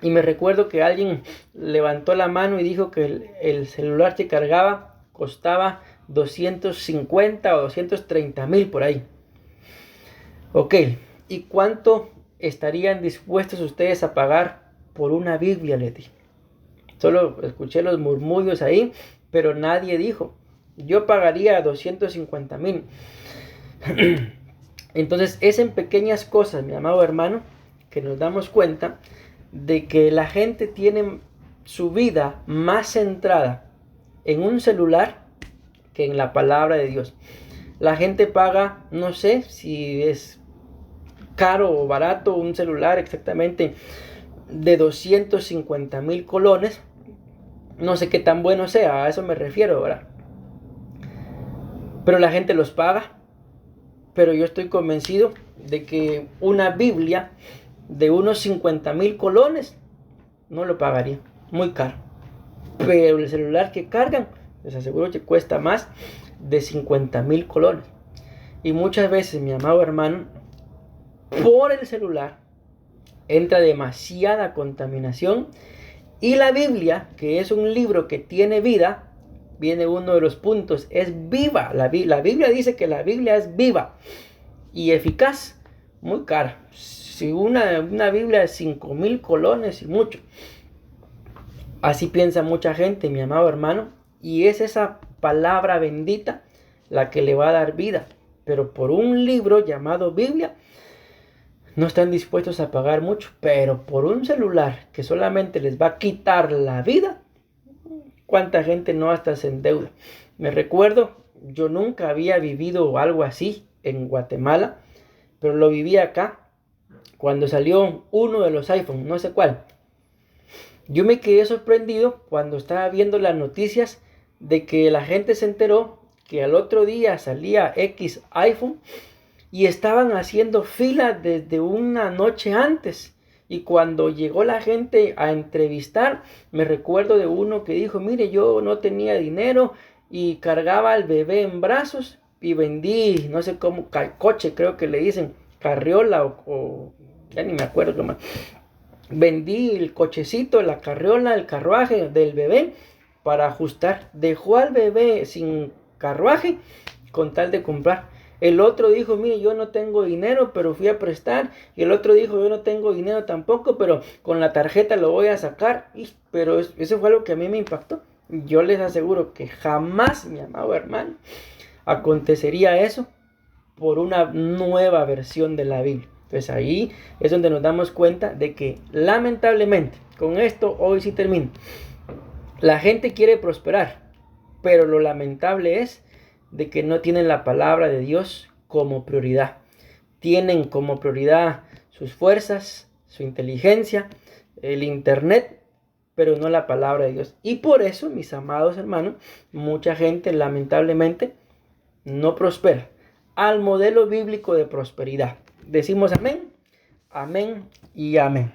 Y me recuerdo que alguien levantó la mano y dijo que el celular que cargaba costaba 250 o 230 mil por ahí. Ok, ¿y cuánto estarían dispuestos ustedes a pagar por una Biblia, Leti? Solo escuché los murmullos ahí, pero nadie dijo, yo pagaría 250,000. Entonces es en pequeñas cosas, mi amado hermano, que nos damos cuenta de que la gente tiene su vida más centrada en un celular que en la palabra de Dios. La gente paga, no sé si es caro o barato, un celular exactamente de 250,000 colones. No sé qué tan bueno sea, a eso me refiero, ¿verdad? Pero la gente los paga. Pero yo estoy convencido de que una Biblia de unos 50,000 colones, no lo pagaría, muy caro. Pero el celular que cargan, les aseguro que cuesta más de 50,000 colones. Y muchas veces, mi amado hermano, por el celular entra demasiada contaminación. Y la Biblia, que es un libro que tiene vida, viene uno de los puntos, es viva. La Biblia dice que la Biblia es viva y eficaz, muy cara. Si una Biblia de 5,000 colones y mucho. Así piensa mucha gente, mi amado hermano, y es esa palabra bendita la que le va a dar vida. Pero por un libro llamado Biblia, no están dispuestos a pagar mucho, pero por un celular que solamente les va a quitar la vida, ¿cuánta gente no hasta se endeuda? Me recuerdo, yo nunca había vivido algo así en Guatemala, pero lo viví acá, cuando salió uno de los iPhones, no sé cuál. Yo me quedé sorprendido cuando estaba viendo las noticias de que la gente se enteró que al otro día salía X iPhone y estaban haciendo fila desde una noche antes. Y cuando llegó la gente a entrevistar, me recuerdo de uno que dijo, mire, yo no tenía dinero y cargaba al bebé en brazos y vendí, no sé cómo, coche creo que le dicen, carriola o ya ni me acuerdo qué más. Vendí el cochecito, la carriola, el carruaje del bebé para ajustar. Dejó al bebé sin carruaje con tal de comprar. El otro dijo, mire, yo no tengo dinero, pero fui a prestar. Y el otro dijo, yo no tengo dinero tampoco, pero con la tarjeta lo voy a sacar. Pero eso fue algo que a mí me impactó. Yo les aseguro que jamás, mi amado hermano, acontecería eso por una nueva versión de la Biblia. Entonces ahí es donde nos damos cuenta de que lamentablemente, con esto hoy sí termino, la gente quiere prosperar, pero lo lamentable es de que no tienen la palabra de Dios como prioridad. Tienen como prioridad sus fuerzas, su inteligencia, el internet, pero no la palabra de Dios. Y por eso, mis amados hermanos, mucha gente lamentablemente no prospera al modelo bíblico de prosperidad. Decimos amén, amén y amén.